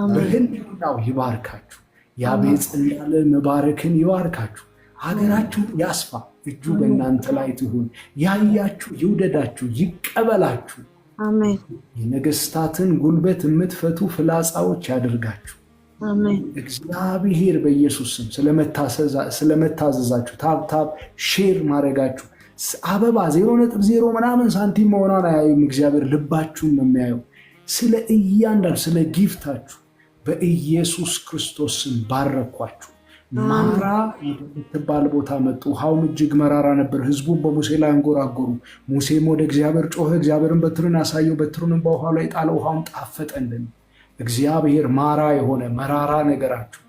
በህልውናው ይባርካችሁ። ያቤጽ እንዳለ መባረክን ይባርካችሁ። ሀገራችሁ ያስፋ። እጁ በእናንተ ላይ ትሁን። ያያችሁ ይውደዳችሁ፣ ይቀበላችሁ። አሜን። የነገስታትን ጉልበት የምትፈቱ ፍላጻዎች ያድርጋችሁ። አሜን። እግዚአብሔር በኢየሱስ ስም ስለመታዘዛችሁ ታብታብ ሼር ማድረጋችሁ አበባ 0.0 ምናምን ሳንቲም መሆኗን አያዩም። እግዚአብሔር ልባችሁን ነው የሚያየው። ስለ እያንዳንዱ ስለ ጊፍታችሁ በኢየሱስ ክርስቶስ ስም ባረኳችሁ። ማራ የምትባል ቦታ መጡ። ውሃውም እጅግ መራራ ነበር። ህዝቡን በሙሴ ላይ አንጎራጎሩ። ሙሴም ወደ እግዚአብሔር ጮኸ። እግዚአብሔርን በትሩን አሳየው። በትሩንም በውሃው ላይ ጣለ። ውሃውም ጣፈጠ። እግዚአብሔር ማራ የሆነ መራራ ነገራችሁ፣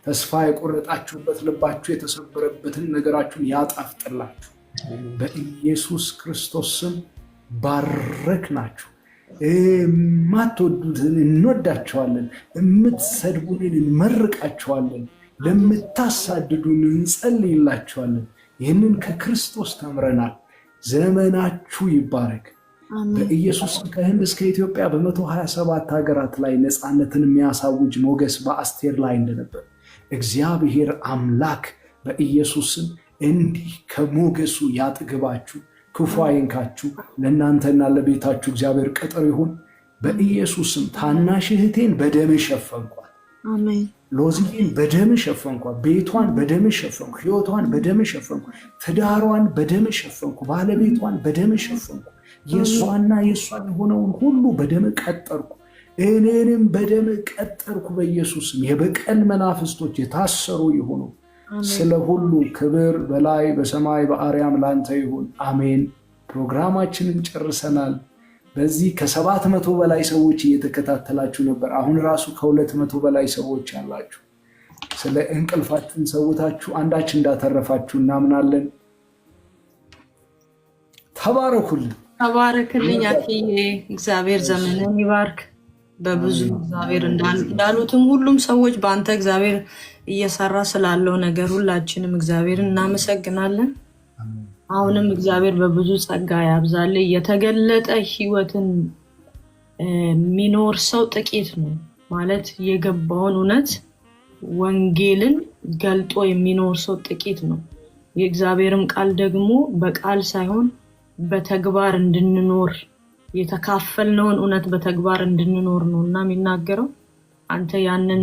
ተስፋ የቆረጣችሁበት ልባችሁ የተሰበረበትን ነገራችሁን ያጣፍጥላችሁ። በኢየሱስ ክርስቶስ ስም ባረክናችሁ። የማትወዱትን እንወዳቸዋለን፣ የምትሰድቡንን እንመርቃቸዋለን፣ ለምታሳድዱን እንጸልይላቸዋለን። ይህንን ከክርስቶስ ተምረናል። ዘመናችሁ ይባረክ በኢየሱስ። ከህንድ እስከ ኢትዮጵያ በ127 ሀገራት ላይ ነፃነትን የሚያሳውጅ ሞገስ በአስቴር ላይ እንደነበር እግዚአብሔር አምላክ በኢየሱስም እንዲህ ከሞገሱ ያጥግባችሁ፣ ክፉ አይንካችሁ። ለእናንተና ለቤታችሁ እግዚአብሔር ቅጥር ይሁን በኢየሱስም። ታናሽ እህቴን በደም ሸፈንኳት። አሜን። ሎዚን በደም ሸፈንኳ፣ ቤቷን በደም ሸፈንኩ፣ ህይወቷን በደም ሸፈንኩ፣ ትዳሯን በደም ሸፈንኩ፣ ባለቤቷን በደም ሸፈንኩ። የእሷና የእሷ የሆነውን ሁሉ በደም ቀጠርኩ፣ እኔንም በደም ቀጠርኩ በኢየሱስም። የበቀል መናፍስቶች የታሰሩ ይሁኑ። ስለ ሁሉ ክብር በላይ በሰማይ በአርያም ላንተ ይሁን፣ አሜን። ፕሮግራማችንን ጨርሰናል። በዚህ ከ700 በላይ ሰዎች እየተከታተላችሁ ነበር። አሁን ራሱ ከ200 በላይ ሰዎች አላችሁ። ስለ እንቅልፋችሁን ሰውታችሁ አንዳች እንዳተረፋችሁ እናምናለን። ተባረኩልን። ተባረክልኝ አክዬ። እግዚአብሔር ዘመንን ይባርክ በብዙ። እግዚአብሔር እንዳሉትም ሁሉም ሰዎች በአንተ እግዚአብሔር እየሰራ ስላለው ነገር ሁላችንም እግዚአብሔር እናመሰግናለን። አሁንም እግዚአብሔር በብዙ ጸጋ ያብዛል። የተገለጠ ህይወትን የሚኖር ሰው ጥቂት ነው ማለት የገባውን እውነት ወንጌልን ገልጦ የሚኖር ሰው ጥቂት ነው። የእግዚአብሔርም ቃል ደግሞ በቃል ሳይሆን በተግባር እንድንኖር የተካፈልነውን እውነት በተግባር እንድንኖር ነው እና የሚናገረው። አንተ ያንን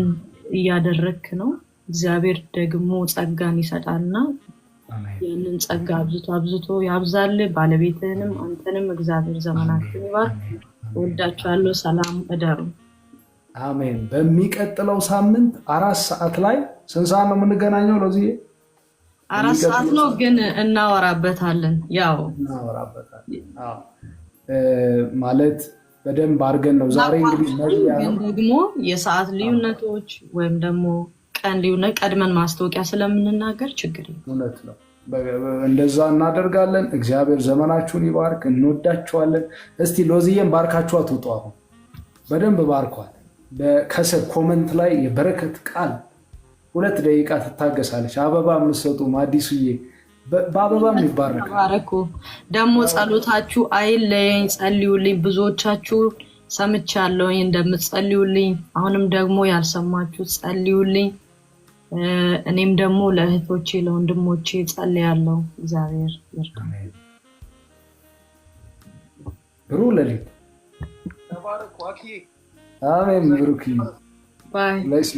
እያደረክ ነው። እግዚአብሔር ደግሞ ጸጋን ይሰጣልና ያንን ጸጋ አብዝቶ ያብዛል። ባለቤትህንም አንተንም እግዚአብሔር ዘመናችሁን ይባርክ። ወዳችኋለሁ። ሰላም እደሩ። አሜን። በሚቀጥለው ሳምንት 4 ሰዓት ላይ ስንት ሰዓት ነው የምንገናኘው? ለዚህ 4 ሰዓት ነው ግን እናወራበታለን። ያው እናወራበታለን ማለት በደንብ አድርገን ነው። ዛሬ እንግዲህ ደግሞ የሰዓት ልዩነቶች ወይም ደግሞ ቀን ልዩነት ቀድመን ማስታወቂያ ስለምንናገር ችግር የለም። እውነት ነው። እንደዛ እናደርጋለን። እግዚአብሔር ዘመናችሁን ይባርክ። እንወዳችኋለን። እስቲ ሎዚዬን ባርካችሁ አትውጡ። አሁን በደንብ ባርኳል። ከስር ኮመንት ላይ የበረከት ቃል 2 ደቂቃ ትታገሳለች። አበባ የምትሰጡ አዲሱዬ በአበባም ይባረካል። ባረኩ። ደግሞ ጸሎታችሁ አይለየኝ፣ ጸልዩልኝ። ብዙዎቻችሁ ሰምቻለሁኝ እንደምትጸልዩልኝ። አሁንም ደግሞ ያልሰማችሁ ጸልዩልኝ። እኔም ደግሞ ለእህቶቼ ለወንድሞቼ ጸልያለሁ። እግዚአብሔር ይርዳን። ብሩ ለሊት ተባረኩ። አኪ አሜን። ብሩክ ባይ ለሲ